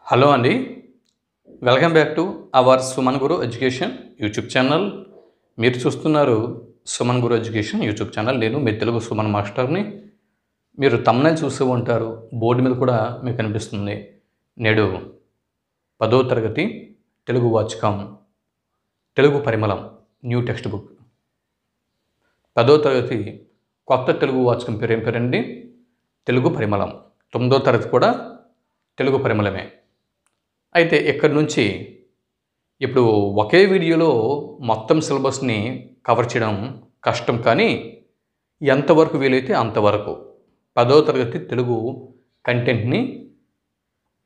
Hello అండి. Welcome back to our Suman Guru education YouTube channel. మీరు చూస్తున్నారు సుమన్ గురు ఎడ్యుకేషన్ యూట్యూబ్ ఛానల్. నేను మీ తెలుగు సుమన్ మాస్టర్ని. మీరు థంబ్నెయిల్ చూస్తూ ఉంటారు, బోర్డు మీద కూడా మీకు కనిపిస్తుంది. నేడు 10వ తరగతి తెలుగు వాచకం తెలుగు పరిమళం న్యూ టెక్స్ట్ బుక్ 10వ తరగతి కొత్త తెలుగు వాచకం పేరు ఏం పేరండి? తెలుగు పరిమళం. 9వ తరగతి కూడా తెలుగు పరిమళమే. అయితే ఇక్కడి నుంచి ఇప్పుడు ఒకే వీడియోలో మొత్తం సిలబస్ని కవర్ చేయడం కష్టం, కానీ ఎంతవరకు వీలైతే అంతవరకు 10వ తరగతి తెలుగు కంటెంట్ని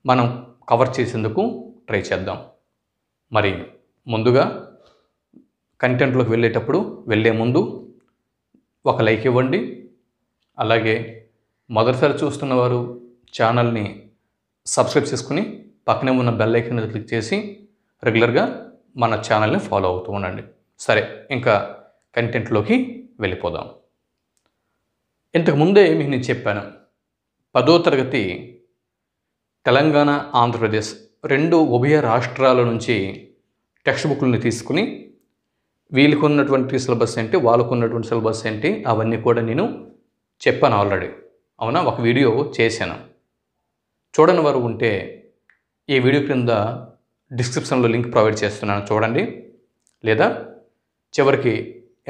మనం కవర్ చేసేందుకు ట్రై చేద్దాం. మరి ముందుగా కంటెంట్లోకి వెళ్ళే ముందు ఒక లైక్ ఇవ్వండి. అలాగే మొదటిసారి చూస్తున్న వారు ఛానల్ని సబ్స్క్రైబ్ చేసుకుని పక్కనే ఉన్న బెల్ ఐకాన్ మీద క్లిక్ చేసి రెగ్యులర్గా మన ఛానల్ని ఫాలో అవుతూ ఉండండి. సరే, ఇంకా కంటెంట్లోకి వెళ్ళిపోదాం. ఇంతకుముందే మీకు నేను చెప్పాను, 10వ తరగతి తెలంగాణ, ఆంధ్రప్రదేశ్ రెండు ఉభయ రాష్ట్రాల నుంచి టెక్స్ట్ బుక్లని తీసుకుని వీళ్ళకు ఉన్నటువంటి సిలబస్ ఏంటి, వాళ్ళకు ఉన్నటువంటి సిలబస్ ఏంటి, అవన్నీ కూడా నేను చెప్పాను ఆల్రెడీ. అవునా? ఒక వీడియో చేశాను. చూడని వారు ఉంటే ఈ వీడియో క్రింద డిస్క్రిప్షన్లో లింక్ ప్రొవైడ్ చేస్తున్నాను, చూడండి. లేదా చివరికి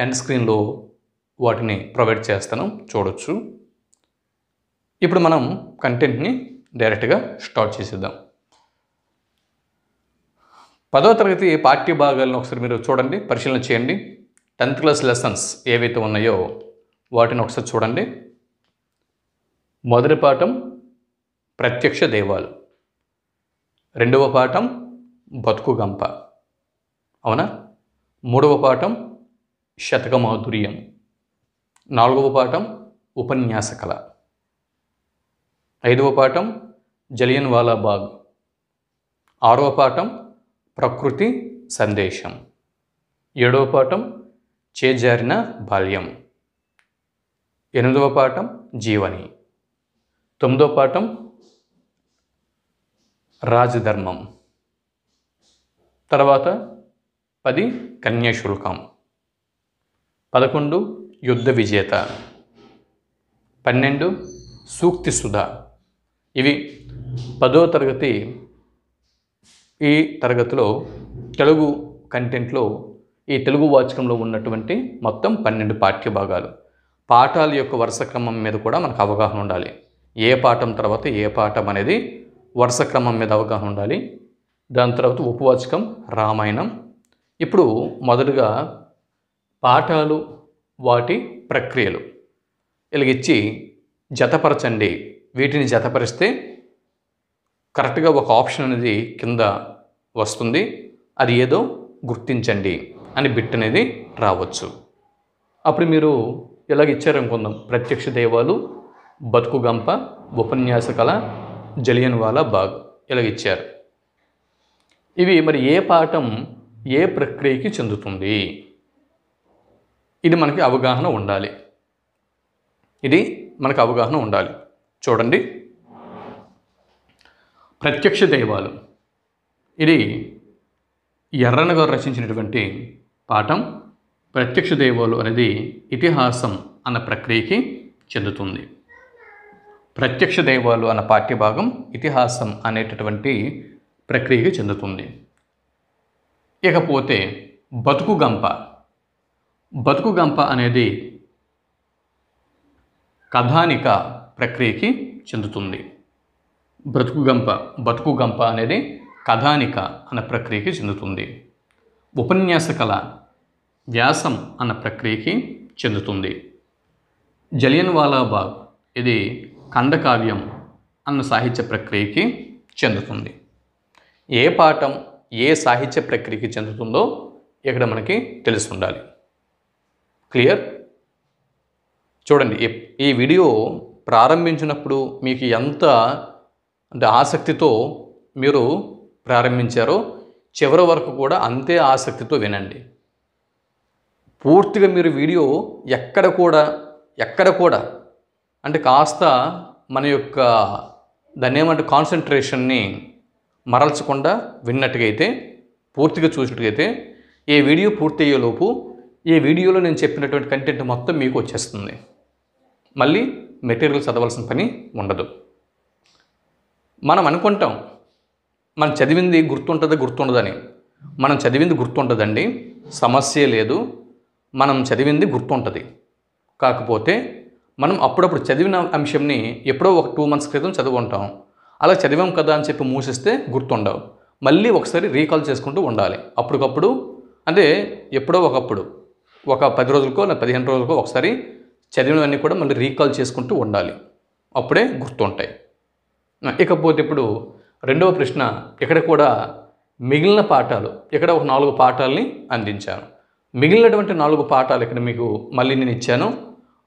ఎండ్ స్క్రీన్లో వాటిని ప్రొవైడ్ చేస్తాను, చూడొచ్చు. ఇప్పుడు మనం కంటెంట్ని డైరెక్ట్గా స్టార్ట్ చేసేద్దాం. 10వ తరగతి పాఠ్య భాగాలను ఒకసారి మీరు చూడండి, పరిశీలన చేయండి. 10th క్లాస్ లెసన్స్ ఏవైతే ఉన్నాయో వాటిని ఒకసారి చూడండి. మొదటి పాఠం ప్రత్యక్ష దైవాలు, రెండవ పాఠం బతుకు గంప, అవునా? మూడవ పాఠం శతక మాధుర్యం, నాలుగవ పాఠం ఉపన్యాస కళ, ఐదవ పాఠం జలియన్ వాలా బాగ్, ఆరవ పాఠం ప్రకృతి సందేశం, ఏడవ పాఠం చేజారిన బాల్యం, ఎనిమిదవ పాఠం జీవని, తొమ్మిదవ పాఠం రాజధర్మం, తర్వాత 10 కన్యాశుల్కం, 11 యుద్ధ విజేత, 12 సూక్తి సుధ. ఇవి 10వ తరగతి ఈ తరగతిలో తెలుగు కంటెంట్లో ఈ తెలుగు వాచకంలో ఉన్నటువంటి మొత్తం 12 పాఠ్య భాగాలు. పాఠాల యొక్క వరుస క్రమం మీద కూడా మనకు అవగాహన ఉండాలి. ఏ పాఠం తర్వాత ఏ పాఠం అనేది వరుస క్రమం మీద అవగాహన ఉండాలి. దాని తర్వాత ఉపవాచకం, రామాయణం. ఇప్పుడు మొదటగా పాఠాలు, వాటి ప్రక్రియలు ఇలాగిచ్చి జతపరచండి. వీటిని జతపరిస్తే కరెక్ట్గా ఒక ఆప్షన్ అనేది కింద వస్తుంది. అది ఏదో గుర్తించండి అని బిట్ అనేది రావచ్చు. అప్పుడు మీరు ఇలాగ ఇచ్చారనుకుందాం, ప్రత్యక్ష దైవాలు, బతుకు గంప, ఉపన్యాస కళ, జలియన్ వాలా బాగ్ ఇలాగ ఇచ్చారు. ఇవి మరి ఏ పాఠం ఏ ప్రక్రియకి చెందుతుంది, ఇది మనకి అవగాహన ఉండాలి. చూడండి, ప్రత్యక్ష దైవాలు ఇది ఎర్రన గారు రచించినటువంటి పాఠం. ప్రత్యక్ష దైవాలు అనేది ఇతిహాసం అన్న ప్రక్రియకి చెందుతుంది. ప్రత్యక్ష దైవాలు అన్న పాఠ్యభాగం ఇతిహాసం అనేటటువంటి ప్రక్రియకి చెందుతుంది. ఇకపోతే బతుకు గంప అనేది కథానిక ప్రక్రియకి చెందుతుంది. బతుకు గంప అనేది కథానిక అన్న ప్రక్రియకి చెందుతుంది. ఉపన్యాస కళ వ్యాసం అన్న ప్రక్రియకి చెందుతుంది. జలియన్ వాలా బాగ్ ఇది ఖండకావ్యం అన్న సాహిత్య ప్రక్రియకి చెందుతుంది. ఏ పాఠం ఏ సాహిత్య ప్రక్రియకి చెందుతుందో ఇక్కడ మనకి తెలిసి ఉండాలి. క్లియర్? చూడండి, ఈ వీడియో ప్రారంభించినప్పుడు మీకు ఎంత ఆసక్తితో మీరు ప్రారంభించారో చివరి వరకు కూడా అంతే ఆసక్తితో వినండి. పూర్తిగా మీరు వీడియో ఎక్కడ కూడా అంటే కాస్త మన యొక్క దాన్ని ఏమంటే కాన్సన్ట్రేషన్ని మరల్చకుండా విన్నట్టుగైతే, పూర్తిగా చూసినట్టుగైతే ఈ వీడియో పూర్తి అయ్యేలోపు ఈ వీడియోలో నేను చెప్పినటువంటి కంటెంట్ మొత్తం మీకు వచ్చేస్తుంది. మళ్ళీ మెటీరియల్ చదవాల్సిన పని ఉండదు. మనం అనుకుంటాం మనం చదివింది గుర్తుండదని. మనం చదివింది గుర్తుండదండి, సమస్య లేదు. మనం చదివింది గుర్తుంటుంది. కాకపోతే మనం అప్పుడప్పుడు చదివిన అంశంని ఎప్పుడో ఒక 2 months క్రితం చదువుకుంటాం. అలా చదివాం కదా అని చెప్పి మూసిస్తే గుర్తుండవు. మళ్ళీ ఒకసారి రీకాల్ చేసుకుంటూ ఉండాలి. అప్పటికప్పుడు అంటే ఎప్పుడో ఒకప్పుడు ఒక 10 రోజులకో 15 రోజులకో ఒకసారి చదివినవన్నీ కూడా మళ్ళీ రీకాల్ చేసుకుంటూ ఉండాలి. అప్పుడే గుర్తుంటాయి. ఇకపోతే ఇప్పుడు రెండవ ప్రశ్న, ఇక్కడ కూడా మిగిలిన పాఠాలు, ఇక్కడ ఒక 4 పాఠాలని అందించాను. మిగిలినటువంటి 4 పాఠాలు ఇక్కడ మీకు మళ్ళీ నేను ఇచ్చాను.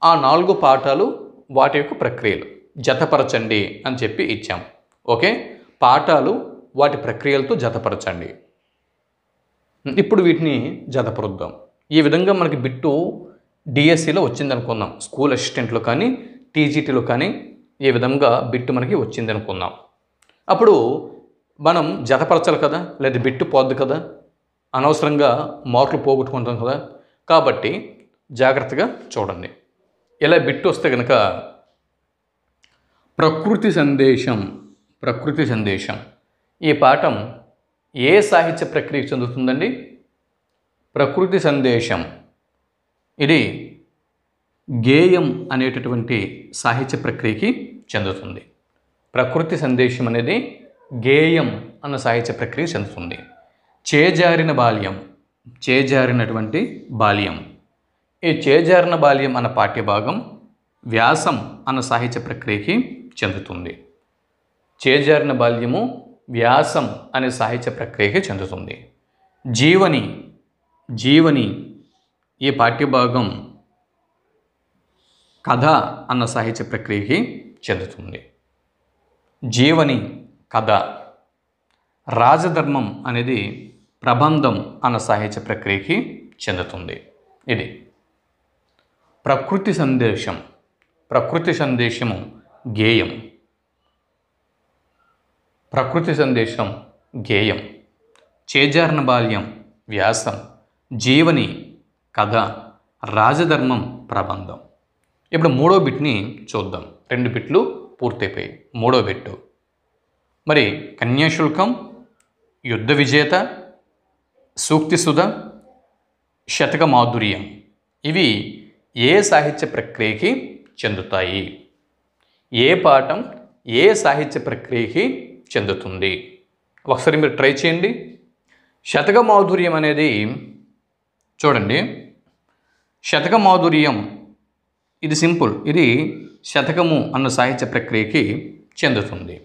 ఆ 4 పాఠాలు వాటి యొక్క ప్రక్రియలు జతపరచండి అని చెప్పి ఇచ్చాం. ఓకే, పాఠాలు వాటి ప్రక్రియలతో జతపరచండి. ఇప్పుడు వీటిని జతపరుద్దాం. ఈ విధంగా మనకి బిట్టు డిఎస్సిలో వచ్చింది అనుకుందాం. స్కూల్ అసిస్టెంట్లో కానీ టీజీటీలో కానీ ఈ విధంగా బిట్టు మనకి వచ్చింది అనుకుందాం. అప్పుడు మనం జతపరచాలి కదా, లేదా బిట్టు పోద్ది కదా, అనవసరంగా మార్కులు పోగొట్టుకుంటాం కదా. కాబట్టి జాగ్రత్తగా చూడండి. ఇలా బిట్టు వస్తే కనుక ప్రకృతి సందేశం ఈ పాఠం ఏ సాహిత్య ప్రక్రియకు చెందుతుందండి? ప్రకృతి సందేశం ఇది గేయం అనేటటువంటి సాహిత్య ప్రక్రియకి చెందుతుంది. ప్రకృతి సందేశం అనేది గేయం అన్న సాహిత్య ప్రక్రియ చెందుతుంది. చేజారినటువంటి బాల్యం ఈ చేజారిన బాల్యం అన్న పాఠ్యభాగం వ్యాసం అన్న సాహిత్య ప్రక్రియకి చెందుతుంది. చేజారిన బాల్యము వ్యాసం అనే సాహిత్య ప్రక్రియకి చెందుతుంది. జీవని ఈ పాఠ్యభాగం కథ అన్న సాహిత్య ప్రక్రియకి చెందుతుంది. జీవని కథ. రాజధర్మం అనేది ప్రబంధం అన్న సాహిత్య ప్రక్రియకి చెందుతుంది. ఇది ప్రకృతి సందేశము గేయం. ప్రకృతి సందేశం గేయం. చేజారిన బాల్యం వ్యాసం, జీవని కథ, రాజధర్మం ప్రబంధం. ఇప్పుడు మూడో బిట్ని చూద్దాం. 2 బిట్లు పూర్తయిపోయాయి. మూడో బిట్టు మరి కన్యాశుల్కం, యుద్ధ విజేత, సూక్తి సుధ, శతక మాధుర్యం ఇవి ఏ సాహిత్య ప్రక్రియకి చెందుతాయి? ఏ పాఠం ఏ సాహిత్య ప్రక్రియకి చెందుతుంది? ఒకసారి మీరు ట్రై చేయండి. శతక మాధుర్యం అనేది చూడండి. శతక మాధుర్యం ఇది సింపుల్. ఇది శతకము అన్న సాహిత్య ప్రక్రియకి చెందుతుంది.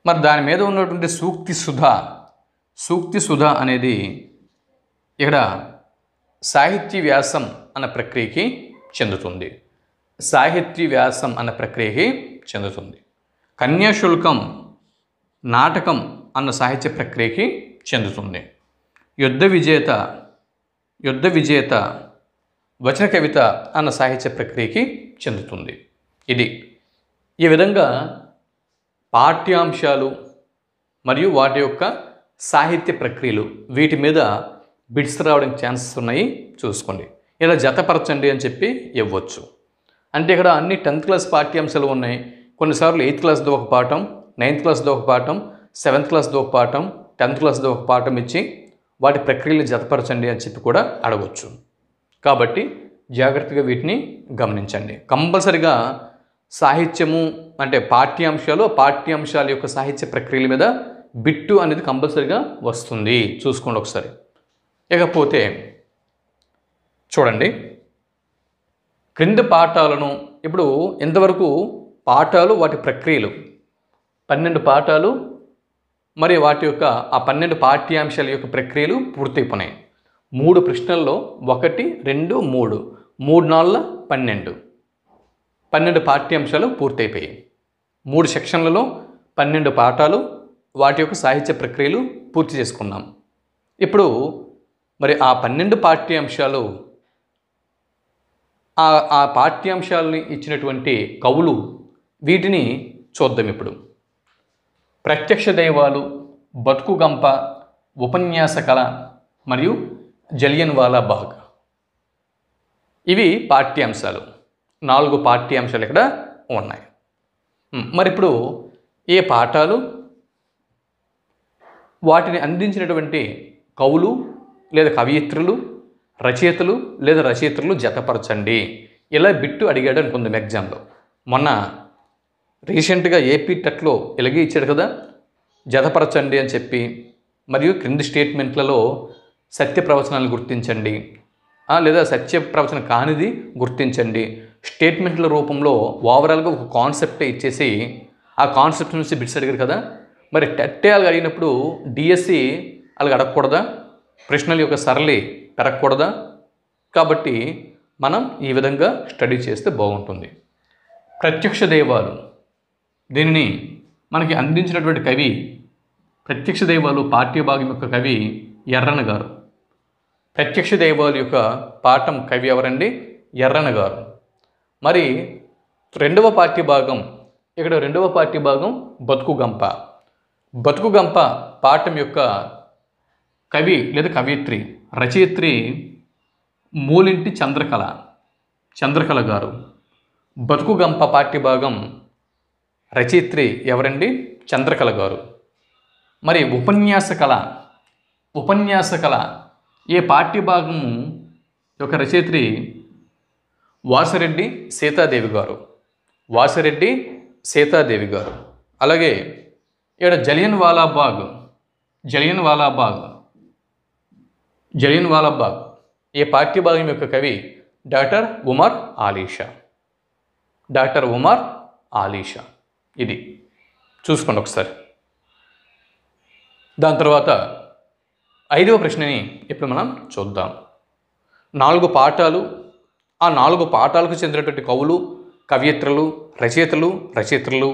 మరి దాని మీద ఉన్నటువంటి సూక్తి సుధ అనేది ఇక్కడ సాహిత్య వ్యాసం అన్న ప్రక్రియకి చెందుతుంది. కన్యాశుల్కం నాటకం అన్న సాహిత్య ప్రక్రియకి చెందుతుంది. యుద్ధ విజేత వచన కవిత అన్న సాహిత్య ప్రక్రియకి చెందుతుంది. ఈ విధంగా పాఠ్యాంశాలు మరియు వాటి యొక్క సాహిత్య ప్రక్రియలు వీటి మీద బిట్స్ రావడానికి ఛాన్సెస్ ఉన్నాయి, చూసుకోండి. ఇలా జతపరచండి అని చెప్పి ఇవ్వచ్చు. అంటే ఇక్కడ అన్ని 10th క్లాస్ పాఠ్యాంశాలు ఉన్నాయి. కొన్నిసార్లు 8th క్లాస్లో ఒక పాఠం, 9th క్లాస్లో ఒక పాఠం, 7th క్లాస్లో ఒక పాఠం, 10th క్లాస్లో ఒక పాఠం ఇచ్చి వాటి ప్రక్రియలు జతపరచండి అని చెప్పి కూడా అడగవచ్చు. కాబట్టి జాగ్రత్తగా వీటిని గమనించండి. కంపల్సరిగా సాహిత్యము అంటే పాఠ్యాంశాల యొక్క సాహిత్య ప్రక్రియల మీద బిట్టు అనేది కంపల్సరిగా వస్తుంది, చూసుకోండి ఒకసారి. ఇకపోతే చూడండి, క్రింది పాఠాలను ఇప్పుడు ఇంతవరకు పాఠాలు వాటి ప్రక్రియలు 12 పాఠాలు మరి వాటి యొక్క ఆ 12 పాఠ్యాంశాల యొక్క ప్రక్రియలు పూర్తయిపోయినాయి. 3 ప్రశ్నల్లో 1, 2, 3 4 12 పాఠ్యాంశాలు పూర్తయిపోయాయి. 3 సెక్షన్లలో 12 పాఠాలు వాటి యొక్క సాహిత్య ప్రక్రియలు పూర్తి చేసుకున్నాం. ఇప్పుడు మరి ఆ 12 పాఠ్యాంశాలు ఆ పాఠ్యాంశాలని ఇచ్చినటువంటి కవులు వీటిని చూద్దాం. ఇప్పుడు ప్రత్యక్ష దైవాలు, బతుకు గంప, ఉపన్యాస కళ మరియు జలియన్ వాలా బాగ్. ఇవి పాఠ్యాంశాలు. 4 పాఠ్యాంశాలు ఇక్కడ ఉన్నాయి. మరి ఇప్పుడు ఏ పాఠాలు, వాటిని అందించినటువంటి కవులు లేదా కవయిత్రులు, రచయితలు లేదా రచయిత్రులు జతపరచండి. ఇలా బిట్టు అడిగాడు అనుకుందాం ఎగ్జామ్లో. మొన్న రీసెంట్గా ఏపీ టెట్లో ఇలాగే ఇచ్చాడు కదా, జతపరచండి అని చెప్పి, మరియు క్రింది స్టేట్మెంట్లలో సత్య ప్రవచనాలు గుర్తించండి లేదా సత్య ప్రవచనం కానిది గుర్తించండి. స్టేట్మెంట్ల రూపంలో ఓవరాల్గా ఒక కాన్సెప్టే ఇచ్చేసి ఆ కాన్సెప్ట్ నుంచి బిట్స్ అడిగారు కదా. మరి టెట్టే అలాగ అడిగినప్పుడు డిఎస్సి అలాగ అడగకూడదా? ప్రశ్నల యొక్క సరళి పెరగకూడదా? కాబట్టి మనం ఈ విధంగా స్టడీ చేస్తే బాగుంటుంది. ప్రత్యక్ష దైవాలు, దీనిని మనకి అందించినటువంటి కవి, ప్రత్యక్ష దైవాలు పాఠ్యభాగం యొక్క కవి ఎర్రన గారు. ప్రత్యక్ష దైవాలు యొక్క పాఠం కవి ఎవరండి? ఎర్రన గారు. మరి రెండవ పాఠ్యభాగం, ఇక్కడ రెండవ పాఠ్యభాగం బతుకు గంప. బతుకు గంప పాఠం యొక్క కవి లేదా కవయిత్రి, రచయిత్రి మూలింటి చంద్రకళ గారు. బతుకు గంప పాఠ్యభాగం రచయిత్రి ఎవరండి? చంద్రకళ గారు. మరి ఉపన్యాస కళ ఏ పాఠ్యభాగం యొక్క రచయిత్రి? వాసిరెడ్డి సీతాదేవి గారు. అలాగే ఇక్కడ జలియన్ వాలా బాగ్ ఏ పాఠ్యభాగం యొక్క కవి? డాక్టర్ ఉమర్ ఆలీషా. ఇది చూసుకోండి ఒకసారి. దాని తర్వాత 5వ ప్రశ్నని ఇప్పుడు మనం చూద్దాం. 4 పాఠాలు, ఆ 4 పాఠాలకు చెందినటువంటి కవులు, కవయిత్రులు, రచయిత్రులు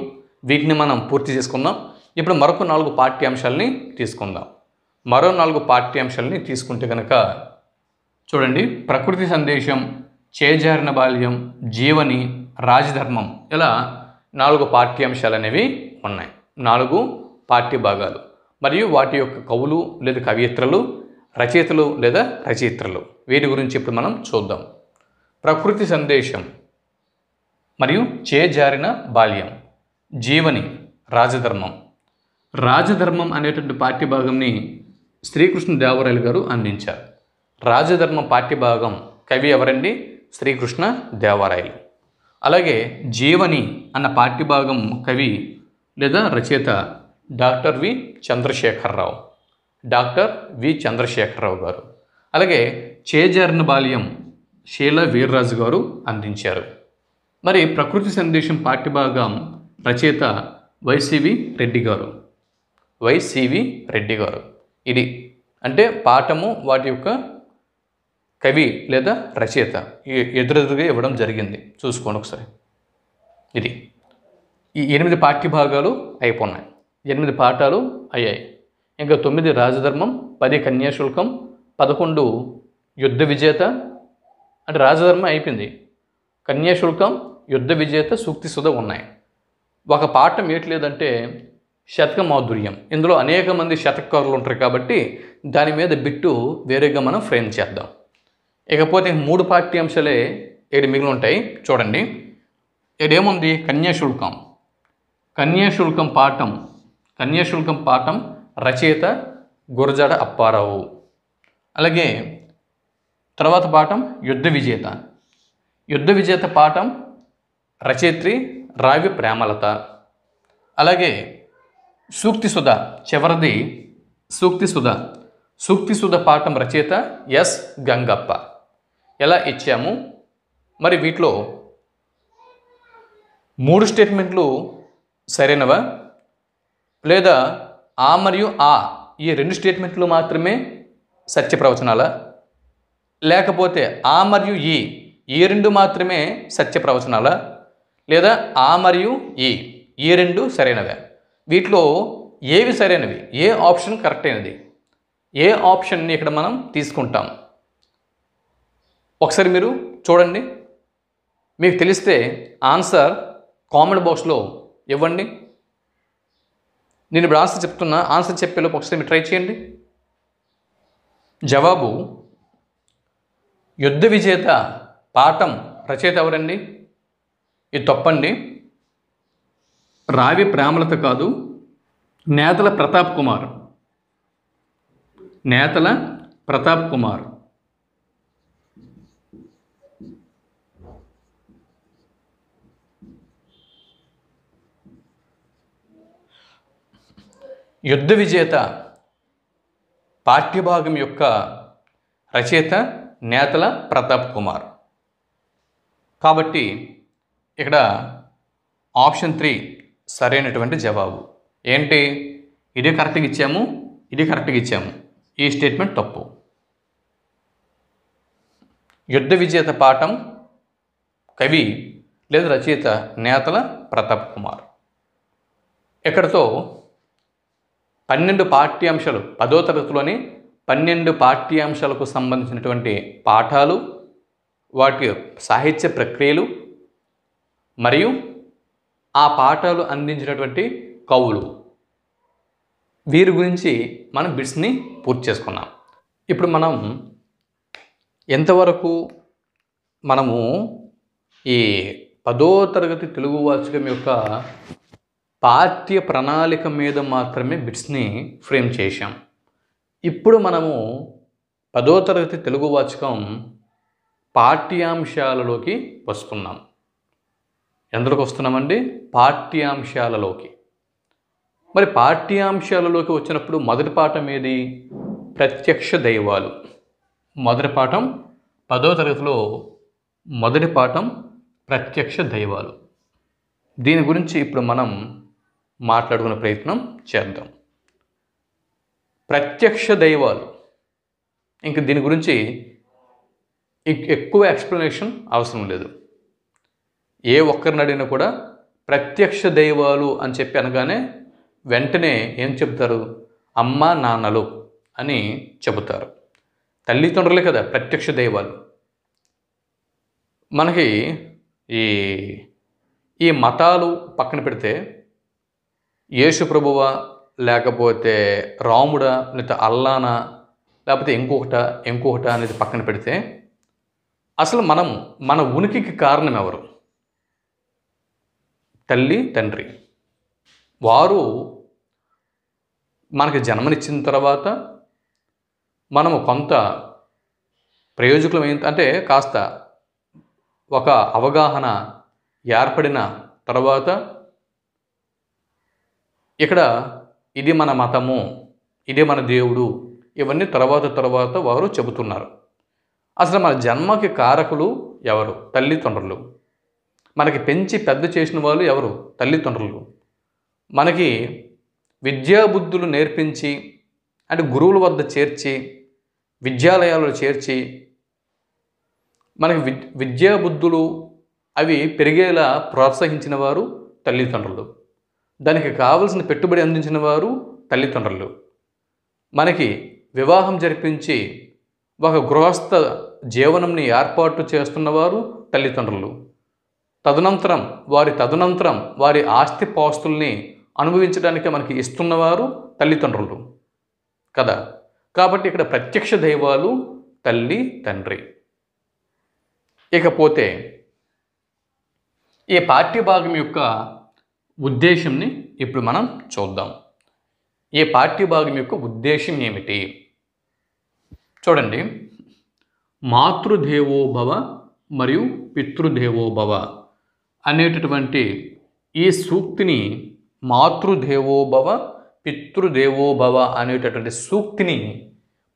వీటిని మనం పూర్తి చేసుకుందాం. ఇప్పుడు మరొక 4 పాఠ్యాంశాలని తీసుకుందాం. మరో 4 పాఠ్యాంశాలని తీసుకుంటే కనుక చూడండి, ప్రకృతి సందేశం, చేజారిన బాల్యం, జీవని, రాజధర్మం, ఇలా 4 పాఠ్యాంశాలు అనేవి ఉన్నాయి. 4 పాఠ్యభాగాలు మరియు వాటి యొక్క కవులు లేదా కవయిత్రులు, రచయితలు లేదా రచయిత్రులు, వీటి గురించి ఇప్పుడు మనం చూద్దాం. ప్రకృతి సందేశం మరియు చేజారిన బాల్యం, జీవని, రాజధర్మం అనేటువంటి పాఠ్యభాగంని శ్రీకృష్ణదేవరాయలు గారు అందించారు. రాజధర్మం పాఠ్యభాగం కవి ఎవరండి? శ్రీకృష్ణదేవరాయలు. అలాగే జీవని అన్న పాఠ్యభాగం కవి లేదా రచయిత డాక్టర్ వి చంద్రశేఖరరావు గారు. అలాగే చేజారిన బాల్యం షీలా వీర్రాజు గారు అందించారు. మరి ప్రకృతి సందేశం పాఠ్యభాగం రచయిత వైసివి రెడ్డి గారు. ఇది అంటే పాఠము వాటి యొక్క కవి లేదా రచయిత ఎదురెదురుగా ఇవ్వడం జరిగింది. చూసుకోండి ఒకసారి. ఇది ఈ 8 పాఠ్యభాగాలు అయిపోయినాయి. 8 పాఠాలు అయ్యాయి. ఇంకా 9 రాజధర్మం, 10 కన్యాశుల్కం, 11 యుద్ధ విజేత, అంటే రాజధర్మం అయిపోయింది. కన్యాశుల్కం, యుద్ధ విజేత, సూక్తి సుధ ఉన్నాయి. ఒక పాఠం ఏంటి లేదంటే శతక మాధుర్యం. ఇందులో అనేక మంది శతకారులు ఉంటారు కాబట్టి దాని మీద బిట్టు వేరేగా మనం ఫ్రేమ్ చేద్దాం. ఇకపోతే 3 పాఠ్యాంశాలే 7 మిగిలి ఉంటాయి. చూడండి, ఏముంది? కన్యాశుల్కం పాఠం రచయిత గురజాడ అప్పారావు. అలాగే తర్వాత పాఠం యుద్ధ విజేత పాఠం రచయిత్రి రావి ప్రేమలత. అలాగే సూక్తి సుధ, చివరిది సూక్తి సుధ పాఠం రచయిత ఎస్ గంగప్ప. ఎలా ఇచ్చాము? మరి వీటిలో 3 స్టేట్మెంట్లు సరైనవా, లేదా ఆ మరియు ఆ ఈ 2 స్టేట్మెంట్లు మాత్రమే సత్య ప్రవచనాలా, లేకపోతే ఆ మరియు ఈ 2 మాత్రమే సత్య ప్రవచనాలా, లేదా ఆ మరియు ఈ 2 సరైనవే? వీటిలో ఏవి సరైనవి? ఏ ఆప్షన్ కరెక్ట్ అయినది? ఏ ఆప్షన్ని ఇక్కడ మనం తీసుకుంటాం? ఒకసారి మీరు చూడండి. మీకు తెలిస్తే ఆన్సర్ కామెంట్ బాక్స్లో ఇవ్వండి. నేను ఇప్పుడు ఆన్సర్ చెప్తున్నా, ఆన్సర్ చెప్పేలోపు ఒకసారి మీరు ట్రై చేయండి. జవాబు యుద్ధ విజేత పాఠం రచయిత ఎవరండి? ఇది తప్పండి. రావి ప్రేమలత కాదు, నేతల ప్రతాప్ కుమార్. నేతల ప్రతాప్ కుమార్. యుద్ధ విజేత పాఠ్యభాగం యొక్క రచయిత నేతల ప్రతాప్ కుమార్. కాబట్టి ఇక్కడ ఆప్షన్ 3 సరైనటువంటి జవాబు. ఏంటి? ఇది కరెక్ట్గా ఇచ్చాము, ఇది కరెక్ట్గా ఇచ్చాము. ఈ స్టేట్మెంట్ తప్పు. యుద్ధ విజేత పాఠం కవి లేదా రచయిత నేతల ప్రతాప్ కుమార్. ఇక్కడతో 12 పాఠ్యాంశాలు 10వ తరగతిలోని 12 పాఠ్యాంశాలకు సంబంధించినటువంటి పాఠాలు, వాటి సాహిత్య ప్రక్రియలు మరియు ఆ పాఠాలు అందించినటువంటి కవులు, వీరి గురించి మనం బిట్స్ని పూర్తి చేసుకున్నాం. ఇప్పుడు మనం ఎంతవరకు మనము ఈ 10వ తరగతి తెలుగు వాచకం యొక్క పాఠ్య ప్రణాళిక మీద మాత్రమే బిట్స్ని ఫ్రేమ్ చేశాం. ఇప్పుడు మనము 10వ తరగతి తెలుగు వాచకం పాఠ్యాంశాలలోకి వస్తున్నాం. ఎందులోకి వస్తున్నామండి? పాఠ్యాంశాలలోకి. మరి పాఠ్యాంశాలలోకి వచ్చినప్పుడు మొదటి పాఠం ఏది? ప్రత్యక్ష దైవాలు. మొదటి పాఠం 10వ తరగతిలో మొదటి పాఠం ప్రత్యక్ష దైవాలు. దీని గురించి ఇప్పుడు మనం మాట్లాడుకునే ప్రయత్నం చేద్దాం. ప్రత్యక్ష దైవాలు, ఇంక దీని గురించి ఎక్కువ ఎక్స్ప్లెనేషన్ అవసరం లేదు. ఏ ఒక్కరిని అడిగినా కూడా ప్రత్యక్ష దైవాలు అని చెప్పి అనగానే వెంటనే ఏం చెప్తారు? అమ్మ నాన్నలు అని చెబుతారు. తల్లిదండ్రులే కదా ప్రత్యక్ష దైవాలు. మనకి ఈ మతాలు పక్కన పెడితే యేసు ప్రభువా, లేకపోతే రాముడా, లేకపోతే అల్లానా, లేకపోతే ఇంకొకట అనేది పక్కన పెడితే అసలు మన ఉనికికి కారణం ఎవరు? తల్లి తండ్రి. వారు మనకి జన్మనిచ్చిన తర్వాత మనము కొంత ప్రయోజకులమైన, అంటే కాస్త ఒక అవగాహన ఏర్పడిన తర్వాత ఇక్కడ ఇది మన మతము, ఇదే మన దేవుడు, ఇవన్నీ తర్వాత వారు చెబుతున్నారు. అసలు మన జన్మకి కారకులు ఎవరు? తల్లిదండ్రులు. మనకి పెంచి పెద్ద చేసిన వాళ్ళు ఎవరు? తల్లిదండ్రులు. మనకి విద్యాబుద్ధులు నేర్పించి, అంటే గురువుల వద్ద చేర్చి, విద్యాలయాల్లో చేర్చి, మనకి విద్యాబుద్ధులు అవి పెరిగేలా ప్రోత్సహించిన వారు తల్లిదండ్రులు. దానికి కావలసిన పెట్టుబడి అందించిన వారు తల్లిదండ్రులు. మనకి వివాహం జరిపించి ఒక గృహస్థ జీవనంని ఏర్పాటు చేస్తున్నవారు తల్లిదండ్రులు. తదనంతరం వారి ఆస్తిపాస్తుల్ని అనుభవించడానికి మనకి ఇస్తున్నవారు తల్లిదండ్రులు కదా. కాబట్టి ఇక్కడ ప్రత్యక్ష దైవాలు తల్లి తండ్రి. ఇకపోతే ఈ పాఠ్యభాగం యొక్క ఉద్దేశంని ఇప్పుడు మనం చూద్దాం. ఈ పాఠ్యభాగం యొక్క ఉద్దేశం ఏమిటి? చూడండి, మాతృదేవోభవ మరియు పితృదేవోభవ అనేటటువంటి ఈ సూక్తిని, మాతృదేవోభవ పితృదేవోభవ అనేటటువంటి సూక్తిని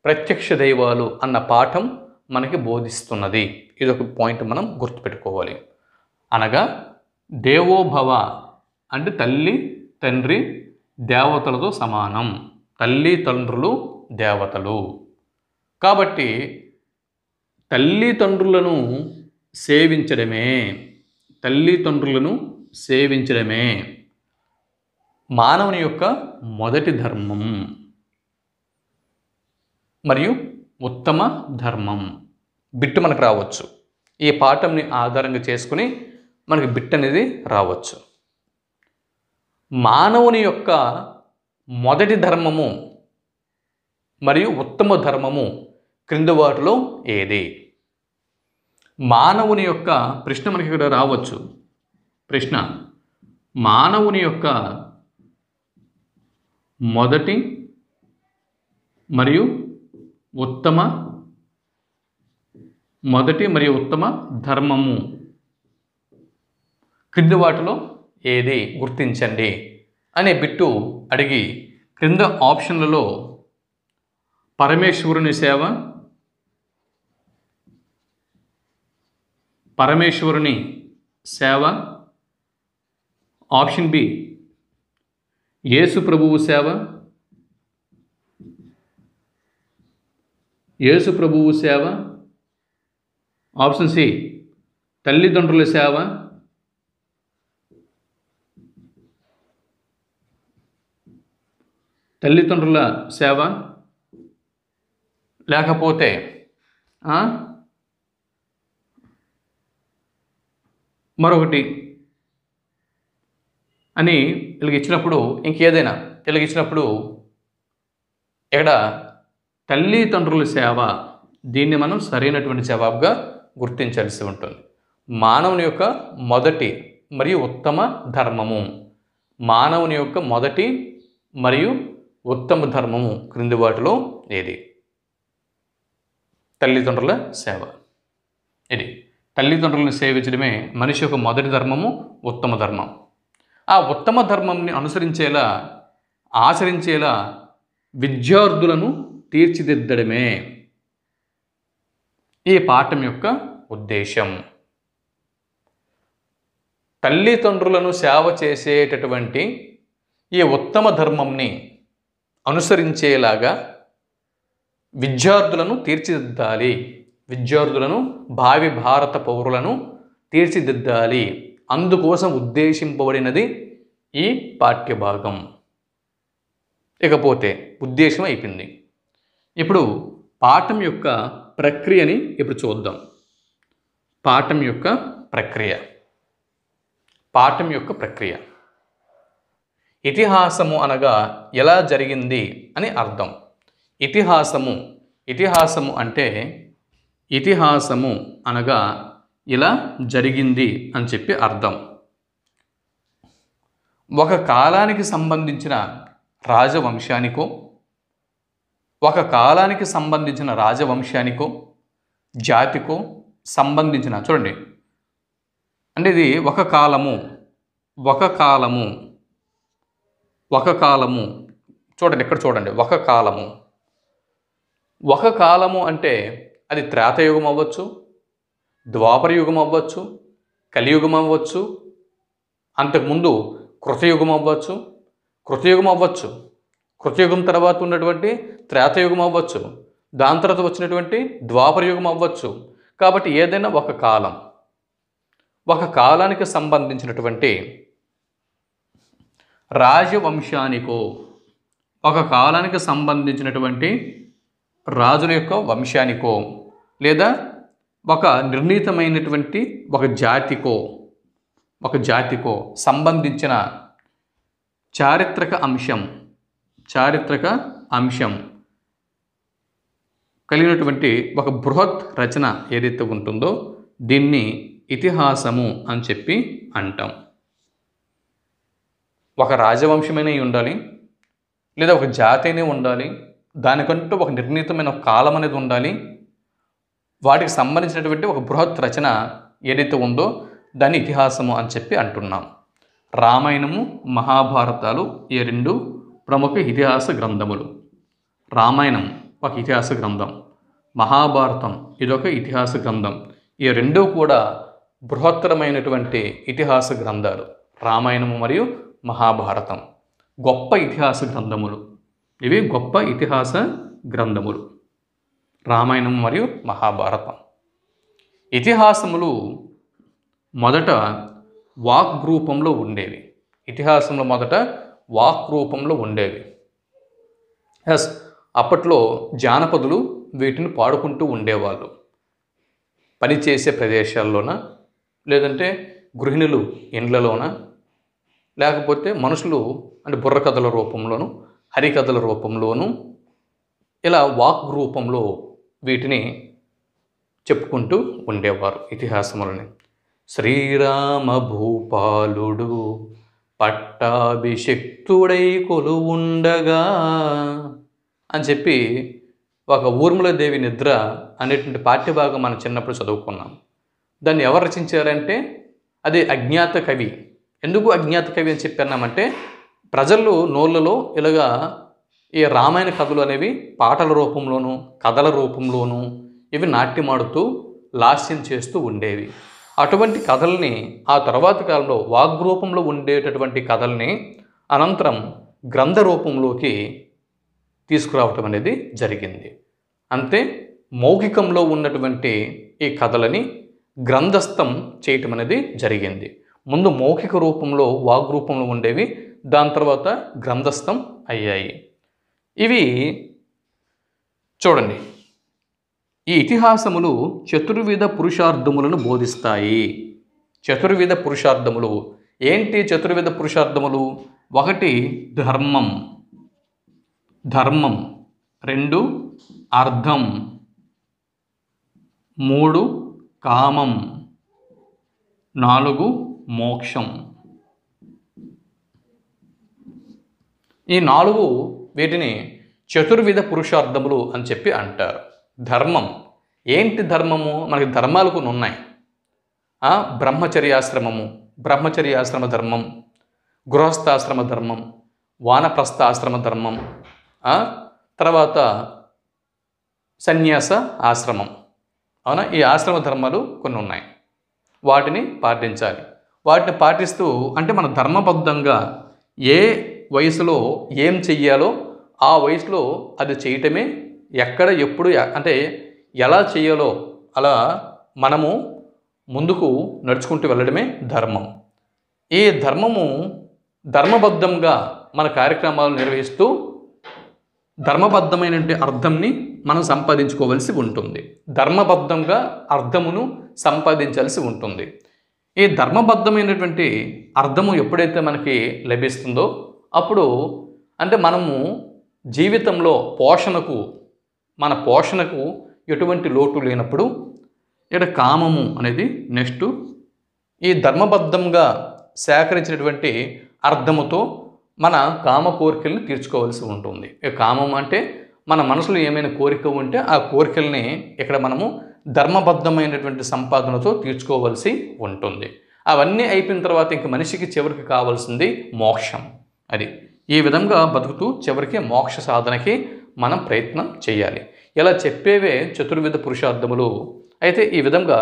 ప్రత్యక్ష దైవాలు అన్న పాఠం మనకి బోధిస్తున్నది. ఇదొక పాయింట్ మనం గుర్తుపెట్టుకోవాలి. అనగా దేవోభవ అంటే తల్లి తండ్రి దేవతలతో సమానం. తల్లి తండ్రులు దేవతలు. కాబట్టి తల్లిదండ్రులను సేవించడమే మానవుని యొక్క మొదటి ధర్మం మరియు ఉత్తమ ధర్మం. బిట్టు మనకు రావచ్చు. ఈ పాఠంని ఆధారంగా చేసుకుని మనకి బిట్ అనేది రావచ్చు. మానవుని యొక్క మొదటి ధర్మము మరియు ఉత్తమ ధర్మము క్రింది వాటిలో ఏది? మానవుని యొక్క ప్రశ్న మనకి ఇక్కడ రావచ్చు. ప్రశ్న: మానవుని యొక్క మొదటి మరియు ఉత్తమ ధర్మము క్రింది వాటిలో ఏది గుర్తించండి అనే బిట్టు అడిగి క్రింద ఆప్షన్లలో పరమేశ్వరుని సేవ, ఆప్షన్ బి యేసు ప్రభువు సేవ, ఆప్షన్ సి తల్లిదండ్రుల సేవ, లేకపోతే మరొకటి అని వీళ్ళకి ఇచ్చినప్పుడు ఇంకేదైనా వీళ్ళకి ఇచ్చినప్పుడు ఇక్కడ తల్లిదండ్రుల సేవ, దీన్ని మనం సరైనటువంటి జవాబుగా గుర్తించాల్సి ఉంటుంది. మానవుని యొక్క మొదటి మరియు ఉత్తమ ధర్మము, మానవుని యొక్క మొదటి మరియు ఉత్తమ ధర్మము క్రింది వాటిలో ఏది? తల్లిదండ్రుల సేవ. ఇది తల్లిదండ్రులను సేవించడమే మనిషి యొక్క మొదటి ధర్మము, ఉత్తమ ధర్మం. ఆ ఉత్తమ ధర్మంని అనుసరించేలా, ఆచరించేలా విద్యార్థులను తీర్చిదిద్దడమే ఈ పాఠం యొక్క ఉద్దేశం. తల్లిదండ్రులను సేవ చేసేటటువంటి ఈ ఉత్తమ ధర్మంని అనుసరించేలాగా విద్యార్థులను తీర్చిదిద్దాలి. విద్యార్థులను, భావి భారత పౌరులను తీర్చిదిద్దాలి. అందుకోసం ఉద్దేశింపబడినది ఈ పాఠ్యభాగం. ఇకపోతే ఉద్దేశం అయిపోయింది. ఇప్పుడు పాఠం యొక్క ప్రక్రియని ఇప్పుడు చూద్దాం. పాఠం యొక్క ప్రక్రియ. ఇతిహాసము అనగా ఎలా జరిగింది అని అర్థం. ఇతిహాసము అంటే ఇతిహాసము అనగా ఇలా జరిగింది అని చెప్పి అర్థం. ఒక కాలానికి సంబంధించిన రాజవంశానికో జాతికో సంబంధించిన, చూడండి అంటే ఇది ఒక కాలము చూడండి, ఇక్కడ చూడండి, ఒక కాలము అంటే అది త్రేతాయుగం అవ్వచ్చు, ద్వాపర యుగం అవ్వచ్చు, కలియుగం అవ్వచ్చు, అంతకుముందు కృతయుగం అవ్వచ్చు, కృతయుగం తర్వాత ఉన్నటువంటి త్రేతాయుగం అవ్వచ్చు, దాని తర్వాత వచ్చినటువంటి ద్వాపర యుగం అవ్వచ్చు. కాబట్టి ఏదైనా ఒక కాలానికి సంబంధించినటువంటి రాజవంశానికో, ఒక కాలానికి సంబంధించినటువంటి రాజుల యొక్క వంశానికో, లేదా ఒక నిర్ణీతమైనటువంటి ఒక జాతికో సంబంధించిన చారిత్రక అంశం కలిగినటువంటి ఒక బృహత్ రచన ఏదైతే ఉంటుందో దీన్ని ఇతిహాసము అని చెప్పి అంటాం. ఒక రాజవంశమైనా ఉండాలి, లేదా ఒక జాతి అయినా ఉండాలి, దానికంటూ ఒక నిర్ణీతమైన కాలం అనేది ఉండాలి. వాటికి సంబంధించినటువంటి ఒక బృహత్ రచన ఏదైతే ఉందో దాన్ని ఇతిహాసము అని చెప్పి అంటున్నాం. రామాయణము, మహాభారతాలు ఈ రెండు ప్రముఖ ఇతిహాస గ్రంథములు. రామాయణం ఒక ఇతిహాస గ్రంథం, మహాభారతం ఇదొక ఇతిహాస గ్రంథం. ఈ రెండు కూడా బృహత్తరమైనటువంటి ఇతిహాస గ్రంథాలు. రామాయణము మరియు మహాభారతం గొప్ప ఇతిహాస గ్రంథములు. ఇవి గొప్ప ఇతిహాస గ్రంథములు, రామాయణం మరియు మహాభారతం. ఇతిహాసములు మొదట వాక్ రూపంలో ఉండేవి. అప్పట్లో జానపదులు వీటిని పాడుకుంటూ ఉండేవాళ్ళు. పనిచేసే ప్రదేశాల్లోన, లేదంటే గృహిణులు ఇండ్లలోన, లేకపోతే మనుషులు అంటే బుర్రకథల రూపంలోనూ హరికథల రూపంలోనూ ఇలా వాక్ రూపంలో వీటిని చెప్పుకుంటూ ఉండేవారు ఇతిహాసములని. శ్రీరామ భూపాలుడు పట్టాభిషిక్తుడై కొలువుండగా అని చెప్పి ఒక ఊర్మిళదేవి నిద్ర అనేటువంటి పాఠ్యభాగం మనం చిన్నప్పుడు చదువుకున్నాం. దాన్ని ఎవరు రచించారంటే అది అజ్ఞాత కవి. ఎందుకు అజ్ఞాత కవి అని చెప్పన్నామంటే ప్రజలు నోళ్ళలో ఇలాగా ఈ రామాయణ కథలు అనేవి పాటల రూపంలోనూ కథల రూపంలోనూ ఇవి నాట్యమాడుతూ లాస్యం చేస్తూ ఉండేవి. అటువంటి కథల్ని ఆ తర్వాతి కాలంలో వాగ్రూపంలో ఉండేటటువంటి కథల్ని అనంతరం గ్రంథ రూపంలోకి తీసుకురావటం అనేది జరిగింది. అంతే మౌఖికంలో ఉన్నటువంటి ఈ కథలని గ్రంథస్థం చేయటం అనేది జరిగింది. ముందు మౌఖిక రూపంలో వాగ్రూపంలో ఉండేవి, దాని తర్వాత గ్రంథస్థం అయ్యాయి. ఇవి చూడండి, ఈ ఇతిహాసములు చతుర్విధ పురుషార్థములను బోధిస్తాయి. చతుర్విధ పురుషార్థములు ఏంటి? చతుర్విధ పురుషార్థములు: 1 ధర్మం, 2 అర్థం, 3 కామం, 4 మోక్షం. ఈ 4 వీటిని చతుర్విధ పురుషార్థములు అని చెప్పి అంటారు. ధర్మం ఏంటి? ధర్మము మనకి ధర్మాలు కొన్ని ఉన్నాయి. బ్రహ్మచర్యాశ్రమము, బ్రహ్మచర్యాశ్రమ ధర్మం, గృహస్థాశ్రమ ధర్మం, వానప్రస్థాశ్రమ ధర్మం, తర్వాత సన్యాస ఆశ్రమం. అవునా? ఈ ఆశ్రమ ధర్మాలు కొన్ని ఉన్నాయి, వాటిని పాటించాలి. వాటిని పాటిస్తూ అంటే మన ధర్మబద్ధంగా ఏ వయసులో ఏం చెయ్యాలో ఆ వయసులో అది చేయటమే. ఎక్కడ ఎప్పుడు అంటే ఎలా చేయాలో అలా మనము ముందుకు నడుచుకుంటూ వెళ్ళడమే ధర్మం. ఈ ధర్మబద్ధంగా మన కార్యక్రమాలు నిర్వహిస్తూ ధర్మబద్ధమైనటువంటి అర్థంని మనం సంపాదించుకోవలసి ఉంటుంది. ధర్మబద్ధంగా అర్థమును సంపాదించాల్సి ఉంటుంది. ఈ ధర్మబద్ధమైనటువంటి అర్థము ఎప్పుడైతే మనకి లభిస్తుందో అప్పుడు అంటే మనము జీవితంలో మన పోషణకు ఎటువంటి లోటు లేనప్పుడు ఇక్కడ కామము అనేది నెక్స్ట్ ఈ ధర్మబద్ధంగా సేకరించినటువంటి అర్థముతో మన కామ కోరికల్ని తీర్చుకోవాల్సి ఉంటుంది. కామం అంటే మన మనసులో ఏమైనా కోరిక ఉంటే ఆ కోరికల్ని ఇక్కడ మనము ధర్మబద్ధమైనటువంటి సంపాదనతో తీర్చుకోవాల్సి ఉంటుంది. అవన్నీ అయిపోయిన తర్వాత ఇంక మనిషికి చివరికి కావాల్సింది మోక్షం. అది ఈ విధంగా బతుకుతూ చివరికి మోక్ష సాధనకి మనం ప్రయత్నం చేయాలి. ఇలా చెప్పేవే చతుర్విధ పురుషార్థములు. అయితే ఈ విధంగా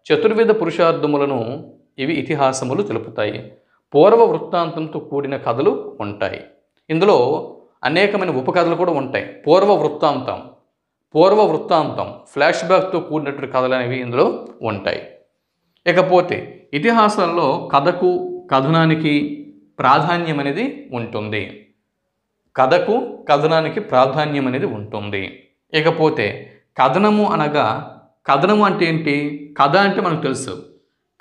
చతుర్విధ పురుషార్థములను ఇవి ఇతిహాసములు తెలుపుతాయి. పూర్వ వృత్తాంతంతో కూడిన కథలు ఉంటాయి. ఇందులో అనేకమైన ఉపకథలు కూడా ఉంటాయి. పూర్వ వృత్తాంతం ఫ్లాష్ బ్యాక్తో కూడినటువంటి కథలు అనేవి ఇందులో ఉంటాయి. ఇకపోతే ఇతిహాసాల్లో కథకు కథనానికి ప్రాధాన్యం అనేది ఉంటుంది. కథకు కథనానికి ప్రాధాన్యం అనేది ఉంటుంది. ఇకపోతే కథనము అనగా కథనము అంటే ఏంటి? కథ అంటే మనకు తెలుసు,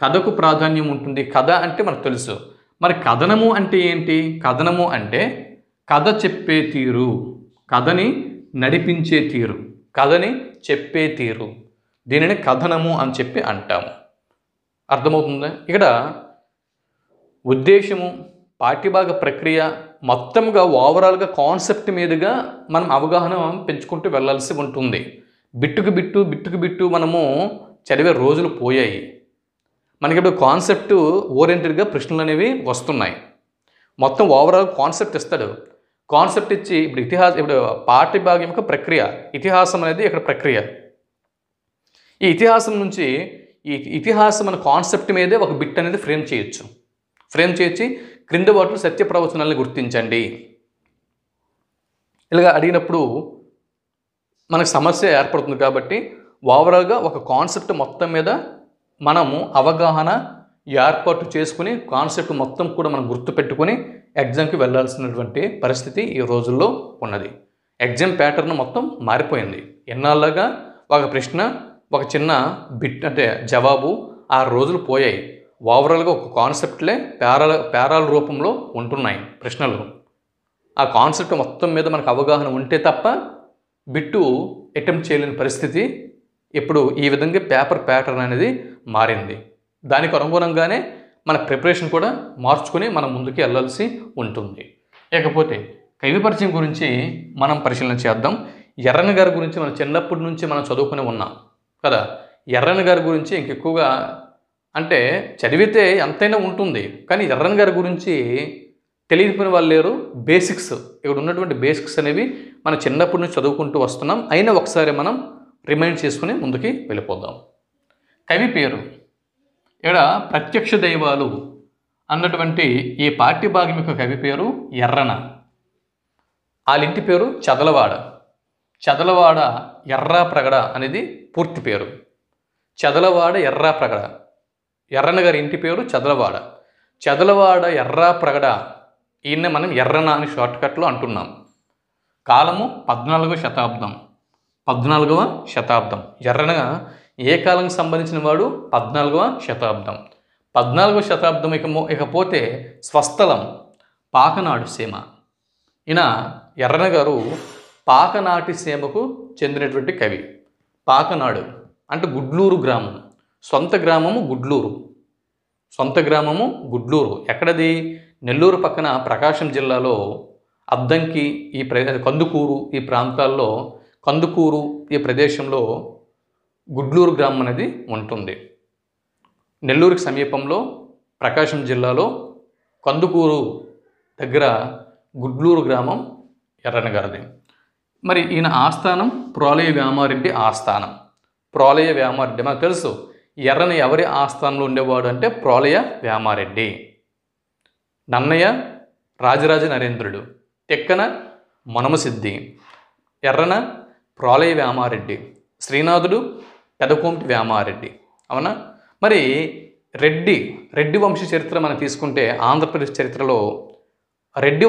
కథకు ప్రాధాన్యం ఉంటుంది. కథ అంటే మనకు తెలుసు. మరి కథనము అంటే ఏంటి? కథనము అంటే కథ చెప్పే తీరు, కథని నడిపించే తీరు, కథని చెప్పే తీరు, దీనిని కథనము అని చెప్పి అంటాము. అర్థమవుతుందా? ఇక్కడ ఉద్దేశము, పాఠ్యభాగ ప్రక్రియ మొత్తంగా ఓవరాల్గా కాన్సెప్ట్ మీదుగా మనం అవగాహన పెంచుకుంటూ వెళ్ళాల్సి ఉంటుంది. బిట్టుకు బిట్టు మనము చదివే రోజులు పోయాయి. మనకి ఇప్పుడు కాన్సెప్ట్ ఓరియంటెడ్గా ప్రశ్నలు అనేవి వస్తున్నాయి. మొత్తం ఓవరాల్ కాన్సెప్ట్ ఇస్తాడు. కాన్సెప్ట్ ఇచ్చి ఇప్పుడు పాఠ్యభాగం యొక్క ప్రక్రియ, ఇతిహాసం అనేది ఇక్కడ ప్రక్రియ. ఈ ఇతిహాసం నుంచి ఈ ఇతిహాసం అనే కాన్సెప్ట్ మీదే ఒక బిట్ అనేది ఫ్రేమ్ చేయించి క్రింద వాటిలో సత్య ప్రవచనాలను గుర్తించండి. ఇలాగ అడిగినప్పుడు మనకు సమస్య ఏర్పడుతుంది. కాబట్టి ఓవరాల్గా ఒక కాన్సెప్ట్ మొత్తం మీద మనము అవగాహన ఏర్పాటు చేసుకుని కాన్సెప్ట్ మొత్తం కూడా మనం గుర్తుపెట్టుకొని ఎగ్జామ్కి వెళ్ళాల్సినటువంటి పరిస్థితి ఈ రోజుల్లో ఉన్నది. ఎగ్జామ్ ప్యాటర్న్ మొత్తం మారిపోయింది. ఎన్నాళ్ళగా ఒక ప్రశ్న, ఒక చిన్న బిట్ అంటే జవాబు 6 రోజులు పోయాయి. ఓవరాల్గా ఒక కాన్సెప్ట్లే పేరాల రూపంలో ఉంటున్నాయి ప్రశ్నలు. ఆ కాన్సెప్ట్ మొత్తం మీద మనకు అవగాహన ఉంటే తప్ప బిట్టు అటెంప్ట్ చేయలేని పరిస్థితి ఇప్పుడు ఈ విధంగా పేపర్ ప్యాటర్న్ అనేది మారింది. దానికి అనుగుణంగానే మన ప్రిపరేషన్ కూడా మార్చుకొని మనం ముందుకు వెళ్ళాల్సి ఉంటుంది. ఇకపోతే కవి పరిచయం గురించి మనం పరిశీలన చేద్దాం. ఎర్రన్న గారి గురించి మనం చిన్నప్పటి నుంచి మనం చదువుకుని ఉన్నాం కదా. ఎర్రన్న గారి గురించి ఇంకెక్కువగా అంటే చదివితే ఎంతైనా ఉంటుంది, కానీ ఎర్రన్న గారి గురించి తెలియకపోయిన వాళ్ళు లేరు. బేసిక్స్ ఇక్కడ ఉన్నటువంటి బేసిక్స్ అనేవి మనం చిన్నప్పటి నుంచి చదువుకుంటూ వస్తున్నాం. అయినా ఒకసారి మనం రిమైండ్ చేసుకుని ముందుకి వెళ్ళిపోదాం. కవి పేరు ఇక్కడ ప్రత్యక్ష దైవాలు అన్నటువంటి ఈ పాఠ్యభాగం యొక్క కవి పేరు ఎర్రన. వాళ్ళ ఇంటి పేరు చదలవాడ. చదలవాడ ఎర్రాప్రగడ అనేది పూర్తి పేరు. చదలవాడ ఎర్రాప్రగడ. ఎర్రన గారి ఇంటి పేరు చదలవాడ. చదలవాడ ఎర్రాప్రగడ. ఈయన మనం ఎర్రన అని షార్ట్కట్లో అంటున్నాం. కాలము 14వ శతాబ్దం. 14వ శతాబ్దం. ఎర్రన ఏ కాలంకి సంబంధించిన వాడు? 14వ శతాబ్దం. 14వ శతాబ్దం. ఇకపోతే స్వస్థలం పాకనాడు సీమ. ఈయన ఎర్రన గారు పాకనాటి సీమకు చెందినటువంటి కవి. పాకనాడు అంటే గుడ్లూరు గ్రామం. సొంత గ్రామము గుడ్లూరు. సొంత గ్రామము గుడ్లూరు. ఎక్కడది? నెల్లూరు పక్కన ప్రకాశం జిల్లాలో అద్దంకి కందుకూరు ఈ ప్రాంతాల్లో, కందుకూరు ఈ ప్రదేశంలో గుడ్లూరు గ్రామం అనేది ఉంటుంది. నెల్లూరుకి సమీపంలో ప్రకాశం జిల్లాలో కందుకూరు దగ్గర గుడ్లూరు గ్రామం ఎర్రన గారిది. మరి ఈయన ఆస్థానం ప్రోలయ వ్యామారెడ్డి ఆస్థానం. ప్రోలయ వ్యామారెడ్డి మనకు తెలుసు. ఎర్రన ఎవరి ఆస్థానంలో ఉండేవాడు అంటే ప్రోలయ వ్యామారెడ్డి. నన్నయ్య రాజరాజ నరేంద్రుడు, తెక్కన మనమసిద్ధి, ఎర్రన ప్రోలయ వ్యామారెడ్డి, శ్రీనాథుడు పెదకోంటి వ్యామారెడ్డి. అవునా? మరి రెడ్డి వంశ చరిత్ర మనం తీసుకుంటే ఆంధ్రప్రదేశ్ చరిత్రలో రెడ్డి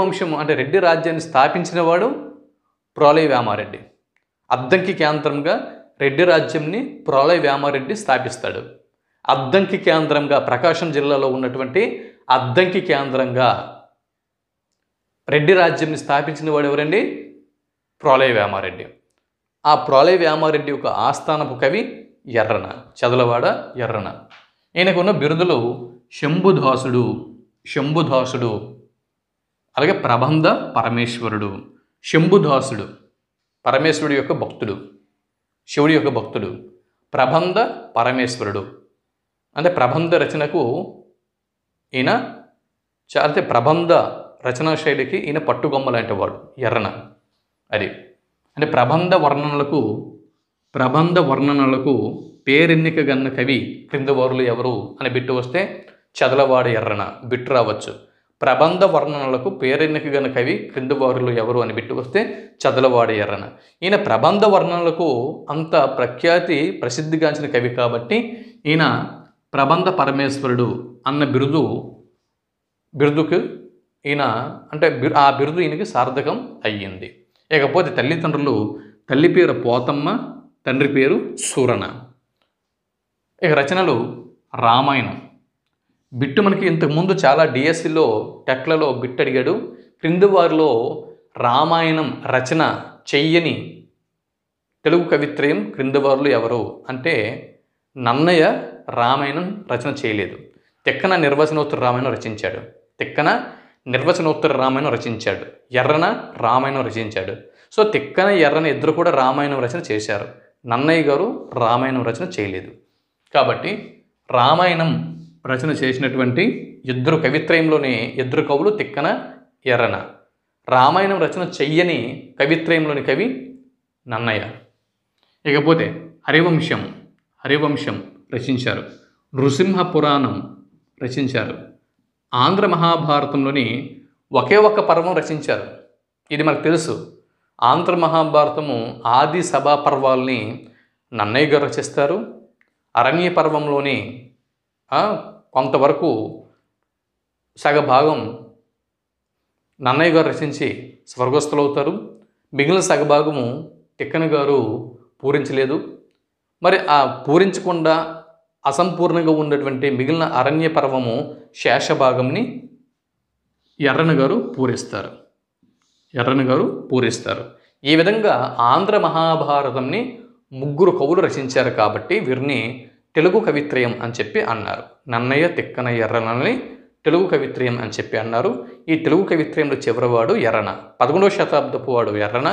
వంశం అంటే రెడ్డి రాజ్యాన్ని స్థాపించిన వాడు ప్రోలయ వ్యామారెడ్డి. అద్దంకి కేంద్రంగా రెడ్డి రాజ్యంని ప్రోలయ వ్యామారెడ్డి స్థాపిస్తాడు. అద్దంకి కేంద్రంగా ప్రకాశం జిల్లాలో ఉన్నటువంటి అద్దంకి కేంద్రంగా రెడ్డి రాజ్యంని స్థాపించిన వాడు ఎవరండి? ప్రోలయ వ్యామారెడ్డి. ఆ ప్రోలయ వ్యామారెడ్డి యొక్క ఆస్థానపు కవి ఎర్రన, చదలవాడ ఎర్రన. ఈయనకున్న బిరుదులు శంభుదాసుడు, అలాగే ప్రబంధ పరమేశ్వరుడు. శంభుదాసుడు పరమేశ్వరుడు యొక్క భక్తుడు, శివుడి యొక్క భక్తుడు. ప్రబంధ పరమేశ్వరుడు అంటే ప్రబంధ రచనకు ఈయన అంటే ప్రబంధ రచనా శైలికి ఈయన పట్టుగొమ్మ లాంటి వాడు ఎర్రన. అది అంటే ప్రబంధ వర్ణనలకు పేరెన్నిక గన్న కవి క్రింది వారులు ఎవరు అని బిట్టు వస్తే చదలవాడ ఎర్రన బిట్టు రావచ్చు. ప్రబంధ వర్ణనలకు పేరెన్నిక గన్న కవి క్రింది వారులు ఎవరు అని బిట్టు వస్తే చదలవాడ ఎర్రన. ఈయన ప్రబంధ వర్ణనలకు అంత ప్రసిద్ధిగాంచిన కవి కాబట్టి ఈయన ప్రబంధ పరమేశ్వరుడు అన్న బిరుదుకు ఈయన అంటే ఆ బిరుదు ఈయనకి సార్థకం అయ్యింది. ఇకపోతే తల్లిదండ్రులు, తల్లి పేరు పోతమ్మ, తండ్రి పేరు సూరన. ఇక రచనలు రామాయణం. బిట్టు మనకి ఇంతకుముందు చాలా డిఎస్సిలో టెట్లలో బిట్ అడిగాడు. క్రింది వారిలో రామాయణం రచన చెయ్యని తెలుగు కవిత్రయం క్రింది వారులు ఎవరు అంటే నన్నయ్య రామాయణం రచన చేయలేదు. తిక్కన నిర్వచనోత్తర రామాయణం రచించాడు. ఎర్రన రామాయణం రచించాడు. సో తిక్కన ఎర్రన ఇద్దరు కూడా రామాయణం రచన చేశారు. నన్నయ్య గారు రామాయణం రచన చేయలేదు. కాబట్టి రామాయణం రచన చేసినటువంటి ఇద్దరు కవిత్రయంలోని ఇద్దరు కవులు తిక్కన ఎర్రన. రామాయణం రచన చెయ్యని కవిత్రయంలోని కవి నన్నయ్య. ఇకపోతే హరివంశం రచించారు. నృసింహ పురాణం రచించారు. ఆంధ్ర మహాభారతంలోని ఒకే ఒక్క పర్వం రచించారు. ఇది మనకు తెలుసు. ఆంధ్ర మహాభారతము ఆది సభా పర్వాల్ని నన్నయ్య గారు రచిస్తారు. అరణ్య పర్వంలోని కొంతవరకు సగభాగం నన్నయ్య గారు రచించి స్వర్గస్థులవుతారు. మిగిలిన సగభాగము తిక్కన గారు పూరించలేదు. మరి ఆ పూరించకుండా అసంపూర్ణంగా ఉన్నటువంటి మిగిలిన అరణ్య పర్వము శేషభాగంని ఎర్రన గారు పూరిస్తారు. ఎర్రన గారు పూరిస్తారు. ఈ విధంగా ఆంధ్ర మహాభారతంని ముగ్గురు కవులు రచించారు కాబట్టి వీరిని తెలుగు కవిత్రయం అని చెప్పి అన్నారు. నన్నయ్య, తిక్కన, ఎర్రనని తెలుగు కవిత్రయం అని చెప్పి అన్నారు. ఈ తెలుగు కవిత్రయంలో చివరివాడు ఎర్రన. 11వ శతాబ్దపు వాడు ఎర్రన,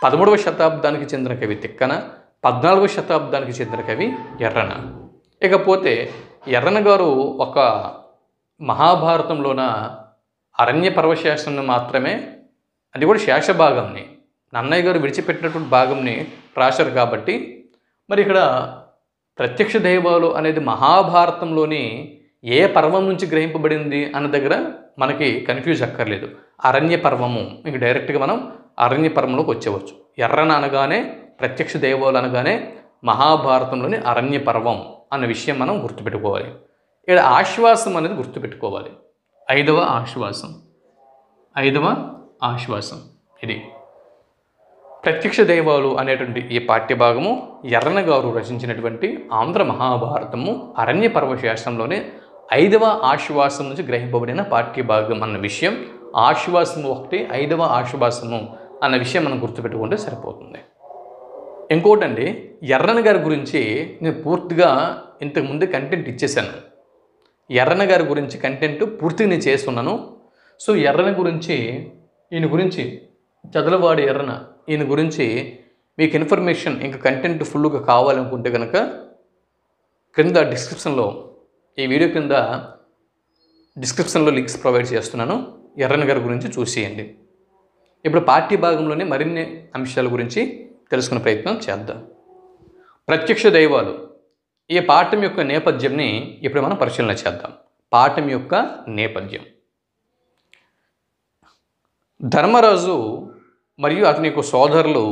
13వ శతాబ్దానికి చెందిన కవి తిక్కన, 14వ శతాబ్దానికి చెందిన కవి ఎర్రన. ఇకపోతే ఎర్రన గారు ఒక మహాభారతంలోన అరణ్య పర్వశాసనం మాత్రమే, అది కూడా శేషభాగంని నన్నయ్య గారు విడిచిపెట్టినటువంటి భాగంని రాశారు కాబట్టి మరి ఇక్కడ ప్రత్యక్ష దైవాలు అనేది మహాభారతంలోని ఏ పర్వం నుంచి గ్రహింపబడింది అన్న దగ్గర మనకి కన్ఫ్యూజ్ అక్కర్లేదు. అరణ్య పర్వము, ఇంక డైరెక్ట్గా మనం అరణ్య పర్వంలోకి వచ్చేవచ్చు. ఎర్రన అనగానే, ప్రత్యక్ష దైవాలు అనగానే మహాభారతంలోని అరణ్య పర్వం అన్న విషయం మనం గుర్తుపెట్టుకోవాలి. ఇక్కడ ఆశ్వాసం అనేది గుర్తుపెట్టుకోవాలి. 5వ ఆశ్వాసం, 5వ ఆశ్వాసం ఇది. ప్రత్యక్ష దైవాలు అనేటువంటి ఈ పాఠ్యభాగము ఎర్రన గారు రచించినటువంటి ఆంధ్ర మహాభారతము అరణ్య పర్వశాస్త్రంలోనే 5వ ఆశ్వాసం నుంచి గ్రహింపబడిన పాఠ్యభాగం అన్న విషయం. ఆశ్వాసము 1, 5వ ఆశ్వాసము అన్న విషయం మనం గుర్తుపెట్టుకుంటే సరిపోతుంది. ఇంకోటండి, ఎర్రన గారి గురించి నేను పూర్తిగా ఇంతకుముందు కంటెంట్ ఇచ్చేసాను. ఎర్రన గారి గురించి కంటెంట్ పూర్తిగా నేను చేస్తున్నాను. సో ఎర్రన గురించి, ఈయన గురించి చదలవాడి ఎర్రన, ఈయన గురించి మీకు ఇన్ఫర్మేషన్ ఇంకా కంటెంట్ ఫుల్గా కావాలనుకుంటే కనుక క్రింద డిస్క్రిప్షన్లో, ఈ వీడియో కింద డిస్క్రిప్షన్లో లింక్స్ ప్రొవైడ్ చేస్తున్నాను. ఎర్రన గారి గురించి చూసేయండి. ఇప్పుడు పాఠ్య భాగంలోనే మరిన్ని అంశాల గురించి తెలుసుకునే ప్రయత్నం చేద్దాం. ప్రత్యక్ష దైవాలు ఈ పాఠం యొక్క నేపథ్యంని ఇప్పుడు మనం పరిశీలన చేద్దాం. పాఠం యొక్క నేపథ్యం: ధర్మరాజు మరియు అతని యొక్క సోదరులు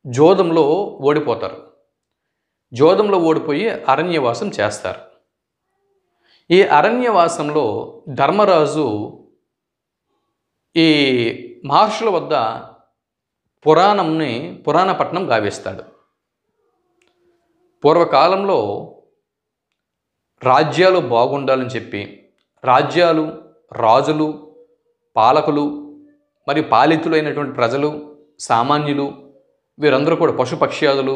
జోదంలో ఓడిపోతారు. జోదంలో ఓడిపోయి అరణ్యవాసం చేస్తారు. ఈ అరణ్యవాసంలో ధర్మరాజు ఈ మహర్షుల వద్ద పురాణపట్నం గావిస్తాడు. పూర్వకాలంలో రాజ్యాలు బాగుండాలని చెప్పి రాజ్యాలు, రాజులు, పాలకులు మరియు పాలితులైనటువంటి ప్రజలు, సామాన్యులు, వీరందరూ కూడా పశుపక్ష్యాదులు,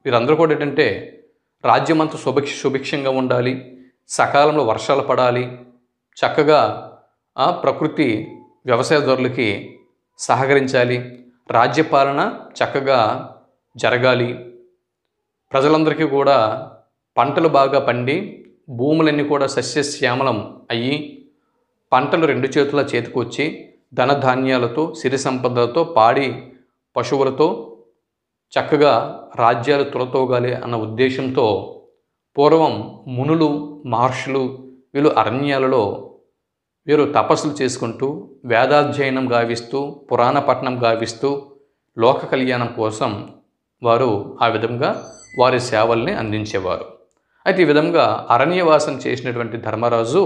వీరందరూ కూడా ఏంటంటే రాజ్యమంతా సుభిక్షంగా ఉండాలి, సకాలంలో వర్షాలు పడాలి, చక్కగా ప్రకృతి వ్యవసాయదారులకి సహకరించాలి, రాజ్యపాలన చక్కగా జరగాలి, ప్రజలందరికీ కూడా పంటలు బాగా పండి భూములన్నీ కూడా సస్యశ్యామలం అయ్యి పంటలు 2 చేతుల చేతికొచ్చి ధనధాన్యాలతో, సిరి సంపదలతో, పాడి పశువులతో చక్కగా రాజ్యాలు తులతోగాలి అన్న ఉద్దేశంతో పూర్వం మునులు, మహర్షులు వీళ్ళు అరణ్యాలలో వీరు తపస్సులు చేసుకుంటూ, వేదాధ్యయనం గావిస్తూ, పురాణపట్నం గావిస్తూ లోక కళ్యాణం కోసం వారు ఆ విధంగా వారి సేవల్ని అందించేవారు. అయితే ఈ విధంగా అరణ్యవాసం చేసినటువంటి ధర్మరాజు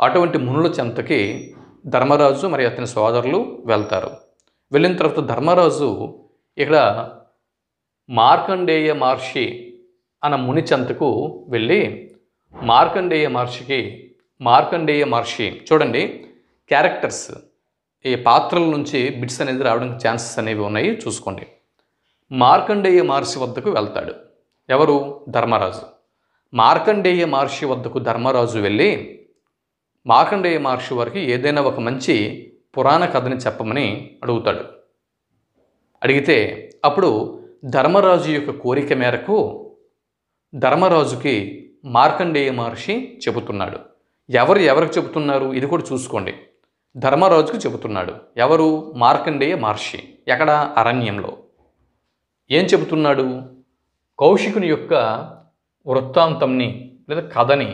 అటువంటి మునుల చెంతకి ధర్మరాజు మరియు అతని సోదరులు వెళ్తారు. వెళ్ళిన తర్వాత ధర్మరాజు ఇక్కడ మార్కండేయ మహర్షి అన్న ముని చెంతకు వెళ్ళి మార్కండేయ మహర్షి చూడండి, క్యారెక్టర్స్ ఈ పాత్రల నుంచి బిట్స్ అనేది రావడానికి ఛాన్సెస్ అనేవి ఉన్నాయి, చూసుకోండి. మార్కండేయ మహర్షి వద్దకు వెళ్తాడు. ఎవరు? ధర్మరాజు. మార్కండేయ మహర్షి వద్దకు ధర్మరాజు వెళ్ళి మార్కండేయ మహర్షి వారికి ఏదైనా ఒక మంచి పురాణ కథని చెప్పమని అడుగుతాడు. అడిగితే అప్పుడు ధర్మరాజు యొక్క కోరిక మేరకు ధర్మరాజుకి మార్కండేయ మహర్షి చెబుతున్నాడు. ఎవరికి చెబుతున్నారు ఇది కూడా చూసుకోండి. ధర్మరాజుకు చెబుతున్నాడు. ఎవరు? మార్కండేయ మహర్షి. ఎక్కడ? అరణ్యంలో. ఏం చెబుతున్నాడు? కౌశికుని యొక్క వృత్తాంతంని లేదా కథని,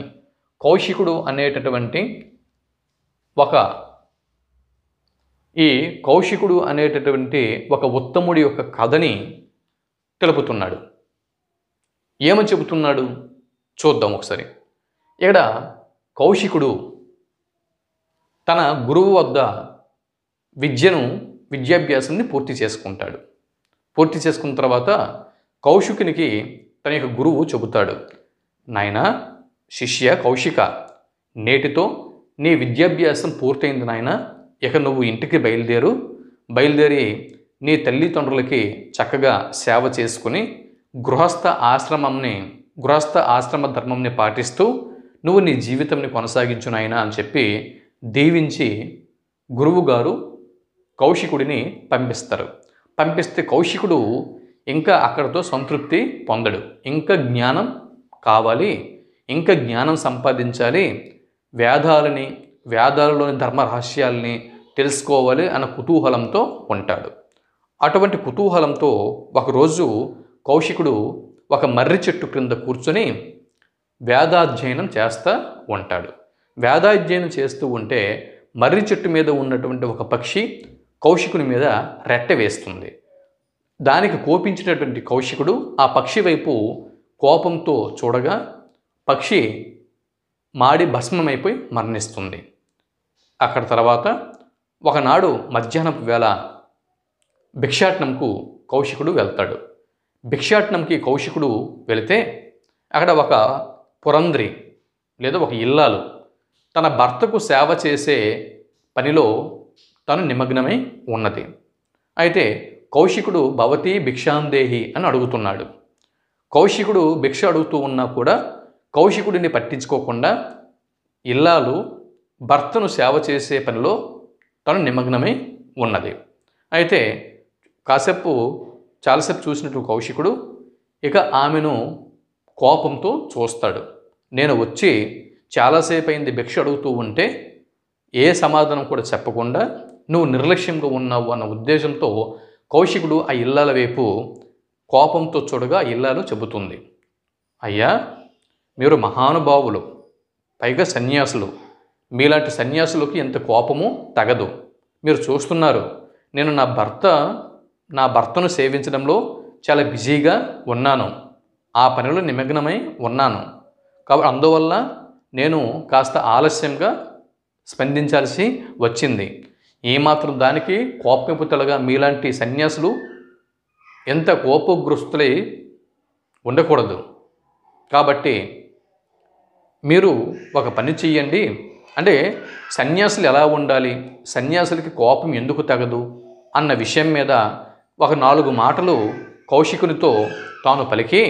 కౌశికుడు అనేటటువంటి ఒక ఉత్తముడి యొక్క కథని తెలుపుతున్నాడు. ఏమని చెబుతున్నాడు చూద్దాం ఒకసారి. ఇక్కడ కౌశికుడు తన గురువు వద్ద విద్యాభ్యాసాన్ని పూర్తి చేసుకుంటాడు. పూర్తి చేసుకున్న తర్వాత కౌశికునికి తన యొక్క గురువు చెబుతాడు, నాయనా, శిష్య కౌశిక, నేటితో నీ విద్యాభ్యాసం పూర్తయింది నాయన, ఇక నువ్వు ఇంటికి బయలుదేరి నీ తల్లిదండ్రులకి చక్కగా సేవ చేసుకుని గృహస్థ ఆశ్రమ ధర్మంని పాటిస్తూ నువ్వు నీ జీవితంని కొనసాగించు నాయన అని చెప్పి దీవించి గురువుగారు కౌశికుడిని పంపిస్తే కౌశికుడు ఇంకా అక్కడితో సంతృప్తి పొందడు. ఇంకా జ్ఞానం కావాలి, ఇంకా జ్ఞానం సంపాదించాలి, వేదాలలోని ధర్మ రహస్యాల్ని తెలుసుకోవాలి అన్న కుతూహలంతో ఉంటాడు. అటువంటి కుతూహలంతో ఒకరోజు కౌశికుడు ఒక మర్రి చెట్టు క్రింద కూర్చొని వేదాధ్యయనం చేస్తూ ఉంటాడు. వేదాధ్యయనం చేస్తూ ఉంటే మర్రి చెట్టు మీద ఉన్నటువంటి ఒక పక్షి కౌశికుని మీద రెట్ట వేస్తుంది. దానికి కోపించినటువంటి కౌశికుడు ఆ పక్షి వైపు కోపంతో చూడగా పక్షి మాడి భస్మమైపోయి మరణిస్తుంది. అక్కడ తర్వాత ఒకనాడు మధ్యాహ్నపు వేళ భిక్షాటనంకు కౌశికుడు వెళ్తాడు. భిక్షాటనంకి కౌశికుడు వెళితే అక్కడ ఒక పురంధ్రి లేదా ఒక ఇల్లాలు తన భర్తకు సేవ చేసే పనిలో తను నిమగ్నమై ఉన్నది. అయితే కౌశికుడు భవతి భిక్షాందేహి అని అడుగుతున్నాడు. కౌశికుడు భిక్ష అడుగుతూ ఉన్నా కూడా కౌశికుడిని పట్టించుకోకుండా ఇల్లాలు భర్తను సేవ చేసే పనిలో తను నిమగ్నమై ఉన్నది. అయితే చాలాసేపు చూసినట్టు కౌశికుడు ఇక ఆమెను కోపంతో చూస్తాడు. నేను వచ్చి చాలాసేపు అయింది భిక్ష అడుగుతూ ఉంటే ఏ సమాధానం కూడా చెప్పకుండా నువ్వు నిర్లక్ష్యంగా ఉన్నావు అన్న ఉద్దేశంతో కౌశికుడు ఆ ఇల్లాల వైపు కోపంతో చూడగా ఇల్లాలు చెబుతుంది, అయ్యా మీరు మహానుభావులు, పైగా సన్యాసులు, మీలాంటి సన్యాసులకి ఎంత కోపము తగదు. మీరు చూస్తున్నారు, నేను నా భర్తను సేవించడంలో చాలా బిజీగా ఉన్నాను, ఆ పనిలో నిమగ్నమై ఉన్నాను. కాబట్టి అందువల్ల నేను కాస్త ఆలస్యంగా స్పందించాల్సి వచ్చింది. ఏమాత్రం దానికి కోపంపుతలుగా మీలాంటి సన్యాసులు ఎంత కోపగ్రస్తులై ఉండకూడదు. కాబట్టి మీరు ఒక పని చెయ్యండి. అంటే సన్యాసులు ఎలా ఉండాలి, సన్యాసులకి కోపం ఎందుకు తగదు అన్న విషయం మీద ఒక 4 మాటలు కౌశికునితో తాను పలికి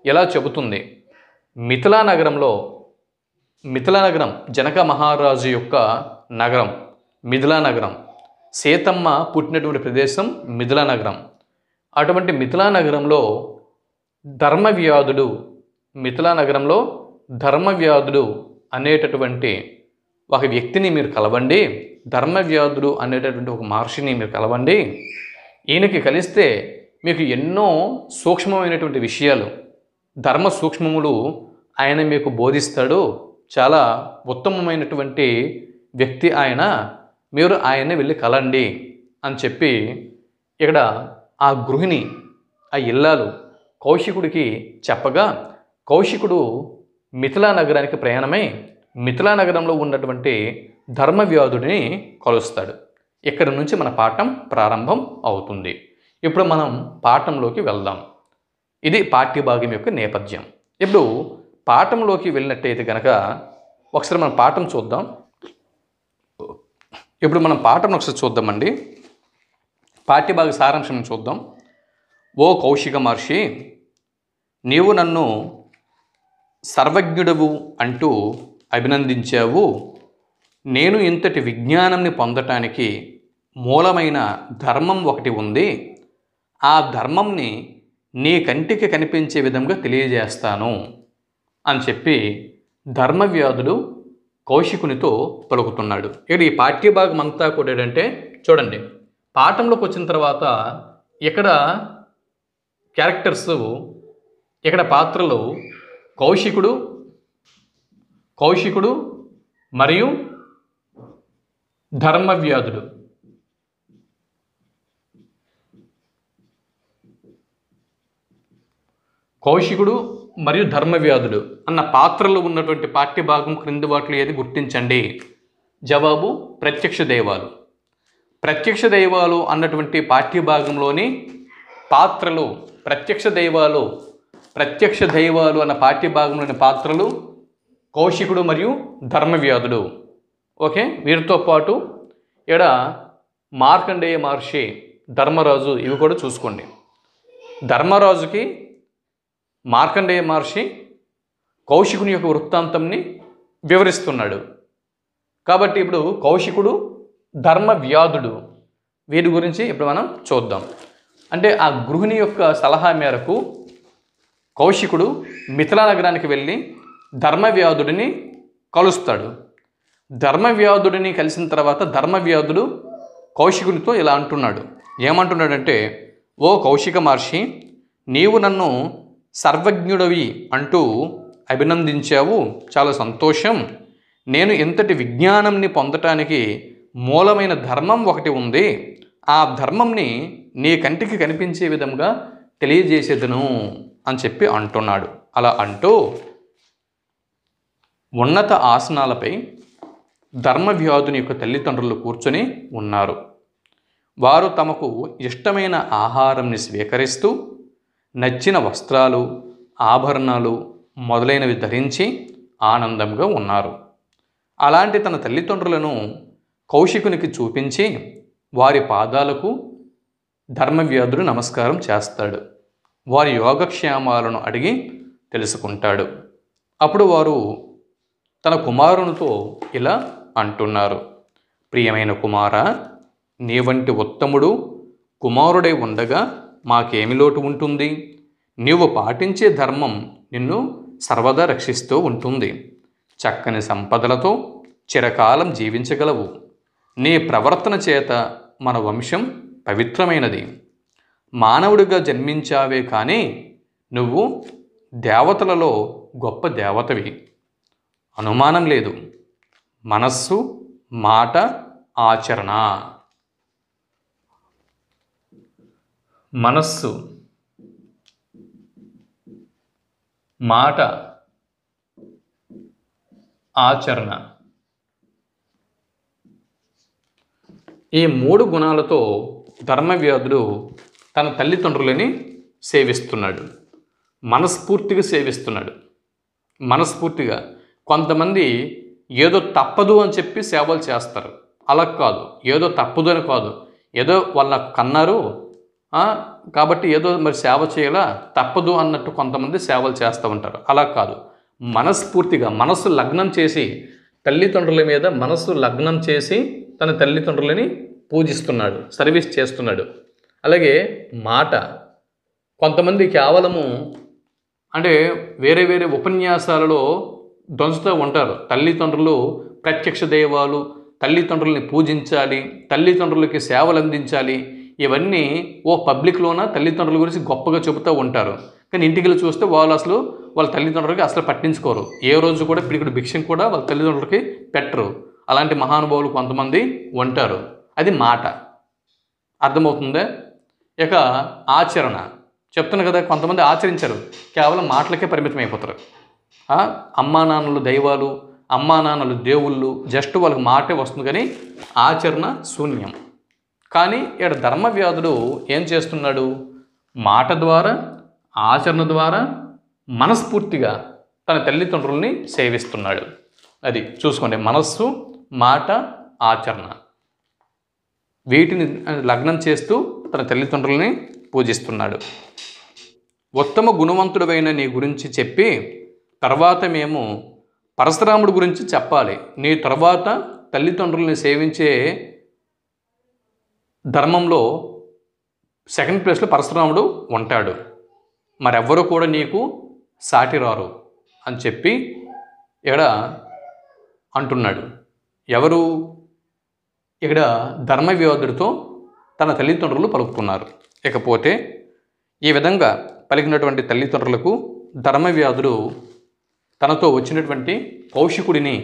ఇలా చెబుతుంది. మిథిలా నగరం జనక మహారాజు యొక్క నగరం మిథిలా నగరం. సీతమ్మ పుట్టినటువంటి ప్రదేశం మిథిలా నగరం. అటువంటి మిథిలా నగరంలో ధర్మవ్యాధుడు అనేటటువంటి ఒక వ్యక్తిని మీరు కలవండి. ధర్మవ్యాధుడు అనేటటువంటి ఒక మహర్షిని మీరు కలవండి. ఈయనకి కలిస్తే మీకు ఎన్నో సూక్ష్మమైనటువంటి విషయాలు, ధర్మ సూక్ష్మములు ఆయన మీకు బోధిస్తాడు. చాలా ఉత్తమమైనటువంటి వ్యక్తి ఆయన, మీరు ఆయన్ని వెళ్ళి కలండి అని చెప్పి ఇక్కడ ఆ గృహిణి, ఆ ఇల్లాలు కౌశికుడికి చెప్పగా కౌశికుడు మిథిలా నగరానికి ప్రయాణమై మిథిలా నగరంలో ఉన్నటువంటి ధర్మవ్యాధుడిని కలుస్తాడు. ఇక్కడి నుంచి మన పాఠం ప్రారంభం అవుతుంది. ఇప్పుడు మనం పాఠంలోకి వెళ్దాం. ఇది పాఠ్యభాగం యొక్క నేపథ్యం. ఇప్పుడు పాఠంలోకి వెళ్ళినట్టయితే కనుక ఒకసారి మనం పాఠం చూద్దాం. ఇప్పుడు మనం పాఠం ఒకసారి చూద్దామండి. పాఠ్యభాగ సారాంశం చూద్దాం. ఓ కౌశిక మహర్షి, నీవు నన్ను సర్వజ్ఞుడవు అంటూ అభినందించావు. నేను ఇంతటి విజ్ఞానాన్ని పొందటానికి మూలమైన ధర్మం ఒకటి ఉంది. ఆ ధర్మంని నీ కంటికి కనిపించే విధంగా తెలియజేస్తాను అని చెప్పి ధర్మవ్యాధుడు కౌశికునితో పలుకుతున్నాడు. ఇక్కడ ఈ పాఠ్యభాగం అంతా కూడా ఏంటంటే చూడండి, పాఠంలోకి వచ్చిన తర్వాత ఇక్కడ క్యారెక్టర్స్, ఇక్కడ పాత్రలు కౌశికుడు మరియు ధర్మవ్యాధుడు. కౌశికుడు మరియు ధర్మవ్యాధుడు అన్న పాత్రలు ఉన్నటువంటి పాఠ్యభాగం క్రింది వాటిలో ఏది గుర్తించండి. జవాబు ప్రత్యక్ష దైవాలు. ప్రత్యక్ష దైవాలు అన్నటువంటి పాఠ్యభాగంలోని పాత్రలు, ప్రత్యక్ష దైవాలు అన్న పాఠ్యభాగంలోని పాత్రలు కౌశికుడు మరియు ధర్మవ్యాధుడు. ఓకే, వీరితో పాటు ఇక్కడ మార్కండేయ మహర్షి, ధర్మరాజు, ఇవి కూడా చూసుకోండి. ధర్మరాజుకి మార్కండేయ మహర్షి కౌశికుని యొక్క వృత్తాంతంని వివరిస్తున్నాడు. కాబట్టి ఇప్పుడు కౌశికుడు, ధర్మవ్యాధుడు, వీరి గురించి ఇప్పుడు మనం చూద్దాం. అంటే ఆ గృహిణి యొక్క సలహా మేరకు కౌశికుడు మిథిలా నగరానికి వెళ్ళి ధర్మవ్యాధుడిని కలుస్తాడు. ధర్మవ్యాధుడిని కలిసిన తర్వాత ధర్మవ్యాధుడు కౌశికునితో ఇలా అంటున్నాడు. ఏమంటున్నాడంటే, ఓ కౌశిక మహర్షి, నీవు నన్ను సర్వజ్ఞుడవి అంటూ అభినందించావు, చాలా సంతోషం. నేను ఇంతటి విజ్ఞానంని పొందటానికి మూలమైన ధర్మం ఒకటి ఉంది. ఆ ధర్మంని నీ కంటికి కనిపించే విధంగా తెలియజేసేదను అని చెప్పి అంటున్నాడు. అలా అంటూ ఉన్నత ఆసనాలపై ధర్మవ్యాధుని యొక్క తల్లిదండ్రులు కూర్చొని ఉన్నారు. వారు తమకు ఇష్టమైన ఆహారంని స్వీకరిస్తూ నచ్చిన వస్త్రాలు, ఆభరణాలు మొదలైనవి ధరించి ఆనందంగా ఉన్నారు. అలాంటి తన తల్లిదండ్రులను కౌశికునికి చూపించి వారి పాదాలకు ధర్మవ్యాధుడు నమస్కారం చేస్తాడు. వారి యోగక్షేమాలను అడిగి తెలుసుకుంటాడు. అప్పుడు వారు తన కుమారునితో ఇలా అంటున్నారు. ప్రియమైన కుమారా, నీ వంటి ఉత్తముడు కుమారుడై ఉండగా మాకేమి లోటు ఉంటుంది? నీవు పాటించే ధర్మం నిన్ను సర్వదా రక్షిస్తూ ఉంటుంది. చక్కని సంపదలతో చిరకాలం జీవించగలవు. నీ ప్రవర్తన చేత మన వంశం పవిత్రమైనది. మానవుడిగా జన్మించావే కానీ నువ్వు దేవతలలో గొప్ప దేవతవి, అనుమానం లేదు. మనస్సు, మాట, ఆచరణ. మనస్సు, మాట, ఆచరణ, ఈ 3 గుణాలతో ధర్మవ్యాధుడు తన తల్లిదండ్రులని సేవిస్తున్నాడు. మనస్ఫూర్తిగా సేవిస్తున్నాడు. మనస్ఫూర్తిగా. కొంతమంది ఏదో తప్పదు అని చెప్పి సేవలు చేస్తారు. అలా కాదు. ఏదో తప్పదు అని కాదు, ఏదో వాళ్ళ కన్నారు కాబట్టి ఏదో మరి సేవ చేయాలా, తప్పదు అన్నట్టు కొంతమంది సేవలు చేస్తూ ఉంటారు. అలా కాదు. మనస్ఫూర్తిగా మనస్సు లగ్నం చేసి, తల్లిదండ్రుల మీద మనస్సు లగ్నం చేసి తన తల్లిదండ్రులని పూజిస్తున్నాడు, సర్వీస్ చేస్తున్నాడు. అలాగే మాట. కొంతమంది కేవలము అంటే వేరే వేరే ఉపన్యాసాలలో దంచుతూ ఉంటారు. తల్లిదండ్రులు ప్రత్యక్ష దైవాలు, తల్లిదండ్రులని పూజించాలి, తల్లిదండ్రులకి సేవలు అందించాలి, ఇవన్నీ పబ్లిక్లోన తల్లిదండ్రుల గురించి గొప్పగా చెబుతూ ఉంటారు. కానీ ఇంటికి వెళ్ళి చూస్తే వాళ్ళు అసలు వాళ్ళ తల్లిదండ్రులకి అసలు పట్టించుకోరు. ఏ రోజు కూడా పిడికిడు భిక్షం కూడా వాళ్ళ తల్లిదండ్రులకి పెట్టరు. అలాంటి మహానుభావులు కొంతమంది ఉంటారు. అది మాట. అర్థమవుతుందా? ఇక ఆచరణ. చెప్తున్నా కదా, కొంతమంది ఆచరించరు, కేవలం మాటలకే పరిమితం అయిపోతారు. అమ్మా నాన్నలు దైవాలు, అమ్మా నాన్నలు దేవుళ్ళు, జస్ట్ వాళ్ళకి మాటే వస్తుంది కానీ ఆచరణ శూన్యం. కానీ ఇక్కడ ధర్మవ్యాధుడు ఏం చేస్తున్నాడు? మాట ద్వారా, ఆచరణ ద్వారా మనస్ఫూర్తిగా తన తల్లిదండ్రుల్ని సేవిస్తున్నాడు. అది చూసుకోండి. మనస్సు, మాట, ఆచరణ, వీటిని లగ్నం చేస్తూ తన తల్లిదండ్రుల్ని పూజిస్తున్నాడు. ఉత్తమ గుణవంతుడైన నీ గురించి చెప్పి తర్వాత మేము పరశురాముడి గురించి చెప్పాలి. నీ తర్వాత తల్లిదండ్రుల్ని సేవించే ధర్మంలో సెకండ్ ప్లేస్లో పరశురాముడు ఉంటాడు. మరెవ్వరూ కూడా నీకు సాటి రారు అని చెప్పి ఇక్కడ అంటున్నాడు. ఎవరు? ఇక్కడ ధర్మవ్యాధుడితో తన తల్లిదండ్రులు పలుకుతున్నారు. ఇకపోతే ఈ విధంగా పలికినటువంటి తల్లిదండ్రులకు ధర్మవ్యాధుడు తనతో వచ్చినటువంటి కౌశికుడిని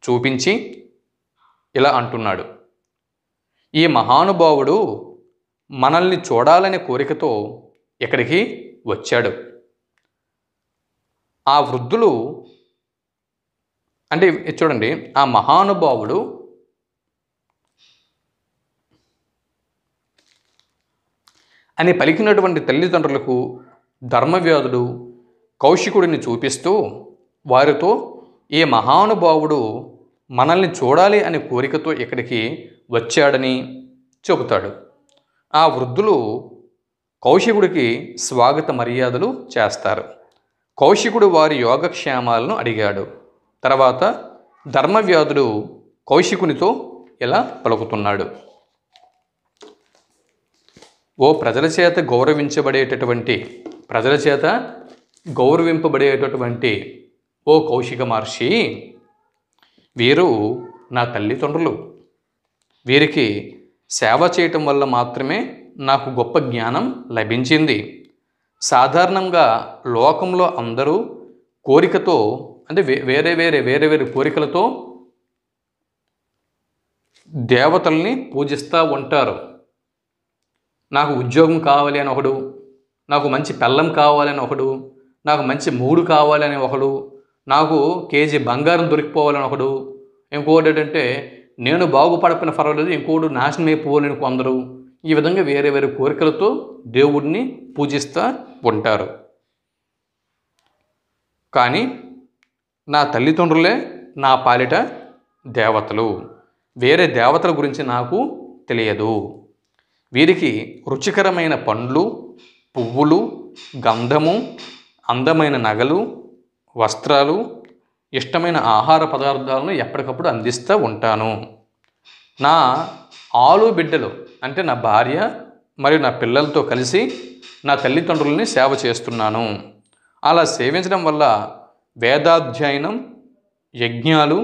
చూపించి ఇలా అంటున్నాడు. ఈ మహానుభావుడు మనల్ని చూడాలనే కోరికతో ఇక్కడికి వచ్చాడు. ఆ వృద్ధులు అంటే చూడండి, ఆ మహానుభావుడు అని పలికినటువంటి తల్లిదండ్రులకు ధర్మవ్యాధుడు కౌశికుడిని చూపిస్తూ వారితో, ఈ మహానుభావుడు మనల్ని చూడాలి అనే కోరికతో ఇక్కడికి వచ్చాడని చెబుతాడు. ఆ వృద్ధులు కౌశికుడికి స్వాగత మర్యాదలు చేస్తారు. కౌశికుడు వారి యోగక్షేమాలను అడిగాడు. తర్వాత ధర్మవ్యాధుడు కౌశికునితో ఇలా పలుకుతున్నాడు. ఓ ప్రజల చేత గౌరవింపబడేటటువంటి ఓ కౌశిక మహర్షి, వీరు నా తల్లిదండ్రులు. వీరికి సేవ చేయటం వల్ల మాత్రమే నాకు గొప్ప జ్ఞానం లభించింది. సాధారణంగా లోకంలో అందరూ కోరికతో, అంటే వేరే వేరే కోరికలతో దేవతల్ని పూజిస్తూ ఉంటారు. నాకు ఉద్యోగం కావాలి అని ఒకడు, నాకు మంచి పెళ్ళం కావాలని ఒకడు, నాకు మంచి మూడు కావాలని ఒకడు, నాకు కేజీ బంగారం దొరికిపోవాలని ఒకడు, ఇంకోటి ఏంటంటే నేను బాగుపడకపోయినా పర్వాలేదు ఇంకోటి నాశనం అయిపోవాలని కొందరు. ఈ విధంగా వేరే వేరే కోరికలతో దేవుడిని పూజిస్తూ ఉంటారు. కానీ నా తల్లిదండ్రులే నా పాలిట దేవతలు. వేరే దేవతల గురించి నాకు తెలియదు. వీరికి రుచికరమైన పండ్లు, పువ్వులు, గంధము, అందమైన నగలు, వస్త్రాలు, ఇష్టమైన ఆహార పదార్థాలను ఎప్పటికప్పుడు అందిస్తూ ఉంటాను. నా ఆలు బిడ్డలు అంటే నా భార్య మరియు నా పిల్లలతో కలిసి నా తల్లిదండ్రులని సేవ చేస్తున్నాను. అలా సేవించడం వల్ల వేదాధ్యయనం, యజ్ఞాలు,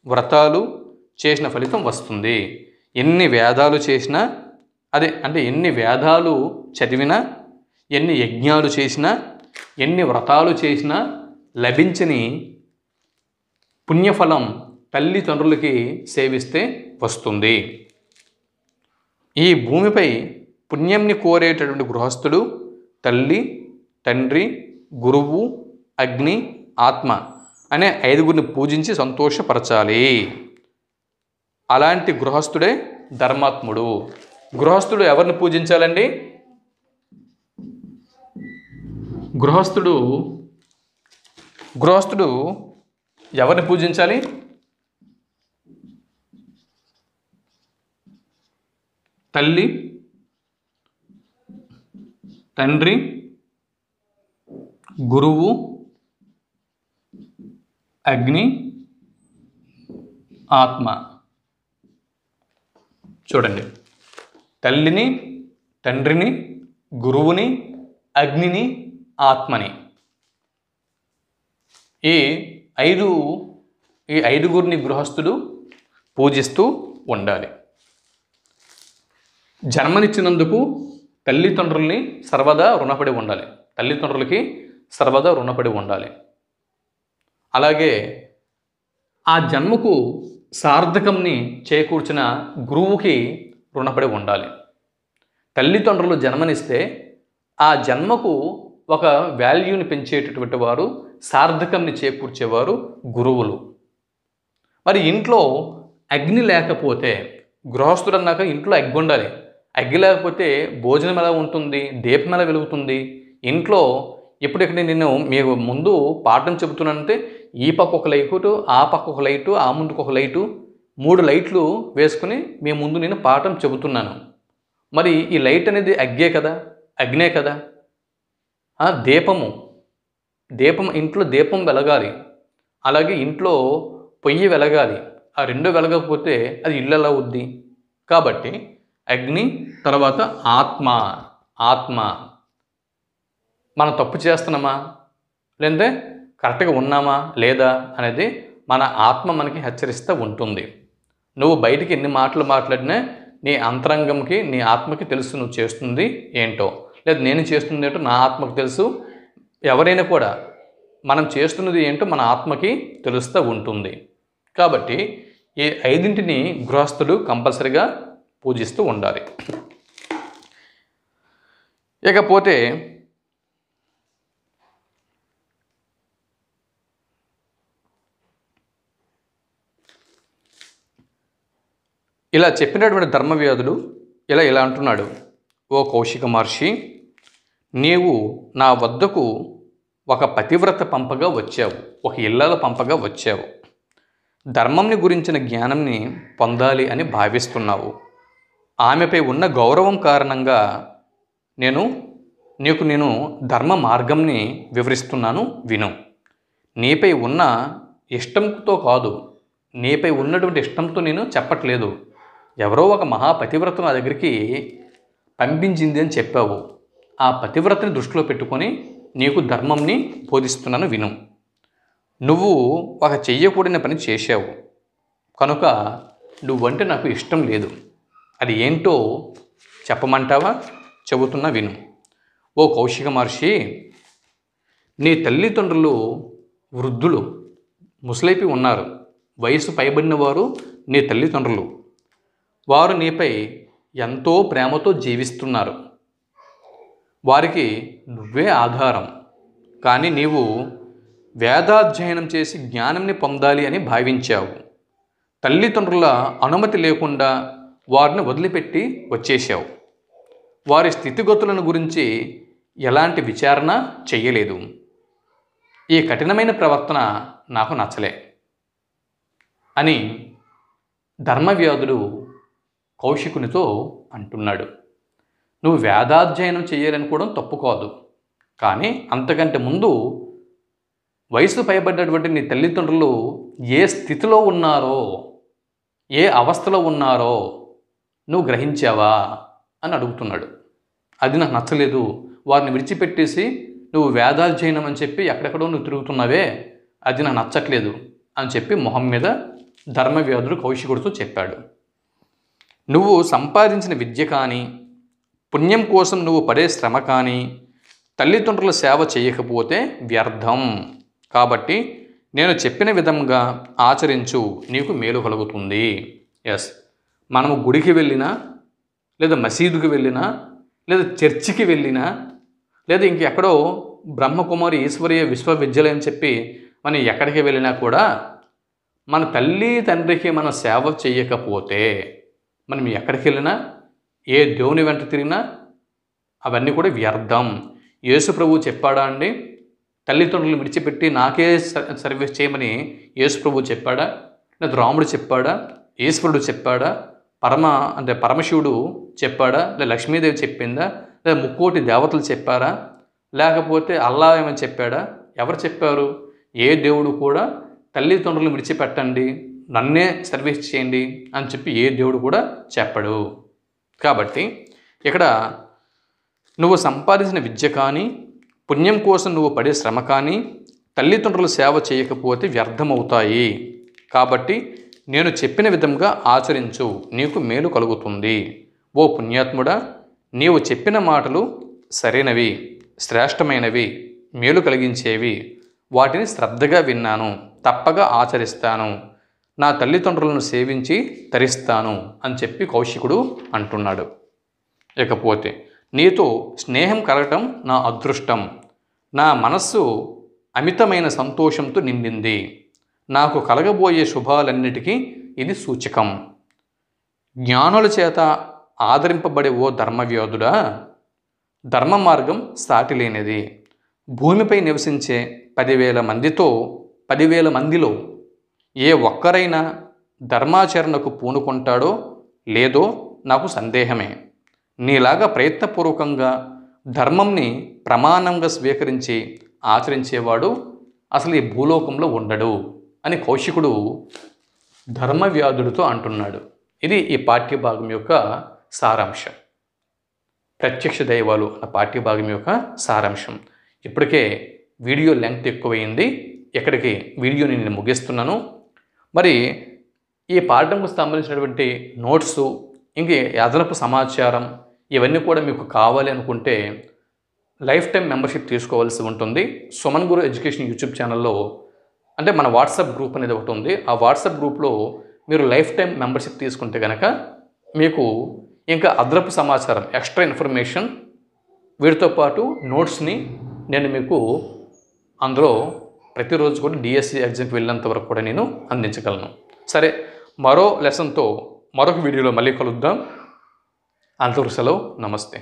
వ్రతాలు చేసిన ఫలితం వస్తుంది. ఎన్ని వేదాలు చేసినా, ఎన్ని వేదాలు చదివినా, ఎన్ని యజ్ఞాలు చేసినా, ఎన్ని వ్రతాలు చేసినా లభించని పుణ్యఫలం తల్లిదండ్రులకి సేవిస్తే వస్తుంది. ఈ భూమిపై పుణ్యంని కోరేటటువంటి గృహస్థుడు తల్లి, తండ్రి, గురువు, అగ్ని, ఆత్మ అనే 5గురిని పూజించి సంతోషపరచాలి. అలాంటి గృహస్థుడే ధర్మాత్ముడు. గృహస్థుడు ఎవరిని పూజించాలండి? గృహస్థుడు ఎవరిని పూజించాలి? తల్లి, తండ్రి, గురువు, అగ్ని, ఆత్మ. చూడండి, తల్లిని, తండ్రిని, గురువుని, అగ్నిని, ఆత్మని, ఈ ఐదుగురిని గృహస్థుడు పూజిస్తూ ఉండాలి. జన్మనిచ్చినందుకు తల్లిదండ్రుల్ని సర్వదా రుణపడి ఉండాలి. అలాగే ఆ జన్మకు సార్థకంని చేకూర్చిన గురువుకి రుణపడి ఉండాలి. తల్లిదండ్రులు జన్మనిస్తే ఆ జన్మకు ఒక వాల్యూని పెంచేటటువంటి వారు, సార్థకంని చేకూర్చేవారు గురువులు. మరి ఇంట్లో అగ్ని లేకపోతే, గృహస్థుడు అన్నాక ఇంట్లో అగ్గి ఉండాలి. అగ్గి లేకపోతే భోజనం ఎలా ఉంటుంది? దీపం ఎలా వెలుగుతుంది? ఇంట్లో ఎప్పుడెక్కడ నేను మీకు ముందు పాఠం చెబుతున్నానంటే ఈ పక్క ఒక లైటు, ఆ పక్క ఒక లైటు, ఆ ముందుకు ఒక లైటు, 3 లైట్లు వేసుకుని మీ ముందు నేను పాఠం చెబుతున్నాను. మరి ఈ లైట్ అనేది అగ్నే కదా. దీపం ఇంట్లో దీపం వెలగాలి. అలాగే ఇంట్లో పొయ్యి వెలగాలి. ఆ 2 వెలగకపోతే అది ఇల్లు ఎలా అవుద్ది? కాబట్టి అగ్ని, తర్వాత ఆత్మ. మనం తప్పు చేస్తున్నామా, లేదంటే కరెక్ట్గా ఉన్నామా లేదా అనేది మన ఆత్మ మనకి హెచ్చరిస్తూ ఉంటుంది. నువ్వు బయటికి ఎన్ని మాటలు మాట్లాడినా నీ అంతరంగంకి, నీ ఆత్మకి తెలుసు నువ్వు చేస్తుంది ఏంటో, లేదా నేను చేస్తుంది ఏంటో నా ఆత్మకి తెలుసు. ఎవరైనా కూడా మనం చేస్తున్నది ఏంటో మన ఆత్మకి తెలుస్తూ ఉంటుంది. కాబట్టి ఈ 5ంటిని గృహస్థుడు కంపల్సరిగా పూజిస్తూ ఉండాలి. ఇకపోతే ఇలా చెప్పినటువంటి ధర్మవ్యాధుడు ఇలా అంటున్నాడు. ఓ కౌశిక మహర్షి, నీవు నా వద్దకు ఒక పతివ్రత పంపగా వచ్చావు, ఒక ఇల్లాల పంపగా వచ్చావు. ధర్మంని గురించిన జ్ఞానంని పొందాలి అని భావిస్తున్నావు. ఆమెపై ఉన్న గౌరవం కారణంగా నేను ధర్మ మార్గంని వివరిస్తున్నాను, విను. నీపై ఉన్న ఇష్టంతో కాదు, నీపై ఉన్నటువంటి ఇష్టంతో నేను చెప్పట్లేదు. ఎవరో ఒక మహాపతివ్రత నా దగ్గరికి పంపించింది అని చెప్పావు. ఆ పతివ్రతని దృష్టిలో పెట్టుకొని నీకు ధర్మంని బోధిస్తున్నాను, విను. నువ్వు ఒక చెయ్యకూడని పని చేశావు కనుక నువ్వంటే నాకు ఇష్టం లేదు. అది ఏంటో చెప్పమంటావా? చెబుతున్నా, విను. ఓ కౌశిక మహర్షి, నీ తల్లిదండ్రులు వృద్ధులు, ముసలైపి ఉన్నారు. వయసు పైబడిన వారు నీ తల్లిదండ్రులు. వారు నీపై ఎంతో ప్రేమతో జీవిస్తున్నారు. వారికి నువ్వే ఆధారం. కానీ నీవు వేదాధ్యయనం చేసి జ్ఞానంని పొందాలి అని భావించావు. తల్లిదండ్రుల అనుమతి లేకుండా వారిని వదిలిపెట్టి వచ్చేశావు. వారి స్థితిగతులను గురించి ఎలాంటి విచారణ చెయ్యలేదు. ఈ కఠినమైన ప్రవర్తన నాకు నచ్చలే అని ధర్మవ్యాధుడు కౌశికునితో అంటున్నాడు. నువ్వు వేదాధ్యయనం చేయాలనుకోవడం తప్పు కాదు, కానీ అంతకంటే ముందు వయసు పైబడ్డటువంటి నీ తల్లిదండ్రులు ఏ స్థితిలో ఉన్నారో, ఏ అవస్థలో ఉన్నారో నువ్వు గ్రహించావా అని అడుగుతున్నాడు. అది నాకు నచ్చలేదు. వారిని విడిచిపెట్టేసి నువ్వు వేదాధ్యయనం అని చెప్పి ఎక్కడెక్కడో నువ్వు తిరుగుతున్నావే, అది నాకు నచ్చట్లేదు అని చెప్పి మొహం మీద ధర్మవ్యాధుడు కౌశికుడితో చెప్పాడు. నువ్వు సంపాదించిన విద్య కానీ, పుణ్యం కోసం నువ్వు పడే శ్రమ కానీ తల్లిదండ్రుల సేవ చేయకపోతే వ్యర్థం. కాబట్టి నేను చెప్పిన విధంగా ఆచరించు, నీకు మేలు కలుగుతుంది. ఎస్, మనము గుడికి వెళ్ళినా, లేదా మసీదుకి వెళ్ళినా, లేదా చర్చికి వెళ్ళినా, లేదా ఇంకెక్కడో బ్రహ్మకుమారి ఈశ్వరీయ విశ్వవిద్యాలయం చెప్పి మనం ఎక్కడికి వెళ్ళినా కూడా మన తల్లి తండ్రికి మనం సేవ చేయకపోతే మనం ఎక్కడికి వెళ్ళినా, ఏ దేవుని వెంట తిరిగినా అవన్నీ కూడా వ్యర్థం. యేసు ప్రభువు చెప్పాడా అండి? తల్లిదండ్రులను విడిచిపెట్టి నాకే సర్వీస్ చేయమని యేసు ప్రభువు చెప్పాడా? లేదా రాముడు చెప్పాడా? ఈశ్వరుడు చెప్పాడా? పరమశివుడు చెప్పాడా? లేదా లక్ష్మీదేవి చెప్పిందా? లేదా ముక్కోటి దేవతలు చెప్పారా? లేకపోతే అల్లా ఏమని చెప్పాడా? ఎవరు చెప్పారు? ఏ దేవుడు కూడా తల్లిదండ్రులను విడిచిపెట్టండి, నన్నే సర్వీస్ చేయండి అని చెప్పి ఏ దేవుడు కూడా చెప్పడు. కాబట్టి ఇక్కడ నువ్వు సంపాదించిన విద్య కానీ, పుణ్యం కోసం నువ్వు పడే శ్రమ కానీ తల్లిదండ్రుల సేవ చేయకపోతే వ్యర్థమవుతాయి. కాబట్టి నేను చెప్పిన విధంగా ఆచరించు, నీకు మేలు కలుగుతుంది. ఓ పుణ్యాత్ముడా, నీవు చెప్పిన మాటలు సరైనవి, శ్రేష్టమైనవి, మేలు కలిగించేవి. వాటిని శ్రద్ధగా విన్నాను, తప్పగా ఆచరిస్తాను. నా తల్లిదండ్రులను సేవించి తరిస్తాను అని చెప్పి కౌశికుడు అంటున్నాడు. ఇకపోతే నీతో స్నేహం కలగటం నా అదృష్టం. నా మనస్సు అమితమైన సంతోషంతో నిండింది. నాకు కలగబోయే శుభాలన్నిటికీ ఇది సూచకం. జ్ఞానుల చేత ఆదరింపబడే ఓ ధర్మవ్యాధుడా, ధర్మ మార్గం సాటిలేనిది. భూమిపై నివసించే 10,000 మందిలో ఏ ఒక్కరైనా ధర్మాచరణకు పూనుకుంటాడో లేదో నాకు సందేహమే. నీలాగా ప్రయత్నపూర్వకంగా ధర్మంని ప్రమాణంగా స్వీకరించి ఆచరించేవాడు అసలు ఈ భూలోకంలో ఉండడు అని కౌశికుడు ధర్మవ్యాధుడితో అంటున్నాడు. ఇది ఈ పాఠ్యభాగం యొక్క సారాంశం. ప్రత్యక్ష దైవాలు అన్న పాఠ్యభాగం యొక్క సారాంశం. ఇప్పటికే వీడియో లెంగ్త్ ఎక్కువైంది. ఇక్కడికి వీడియోని నేను ముగిస్తున్నాను. మరి ఈ పాఠంకు సంబంధించినటువంటి నోట్సు, ఇంక అదనపు సమాచారం ఇవన్నీ కూడా మీకు కావాలి అనుకుంటే లైఫ్ టైం మెంబర్షిప్ తీసుకోవాల్సి ఉంటుంది. సుమన్ గురు ఎడ్యుకేషన్ యూట్యూబ్ ఛానల్లో అంటే మన వాట్సాప్ గ్రూప్ అనేది ఒకటి ఉంది. ఆ వాట్సాప్ గ్రూప్లో మీరు లైఫ్ టైం మెంబర్షిప్ తీసుకుంటే కనుక మీకు ఇంకా అదనపు సమాచారం, ఎక్స్ట్రా ఇన్ఫర్మేషన్, వీటితో పాటు నోట్స్ని నేను మీకు అందులో ప్రతిరోజు కూడా డిఎస్సి ఎగ్జామ్కి వెళ్ళినంత వరకు కూడా నేను అందించగలను. సరే, మరో లెసన్తో మరొక వీడియోలో మళ్ళీ కలుద్దాం. అంతవరకు సెలవు. నమస్తే.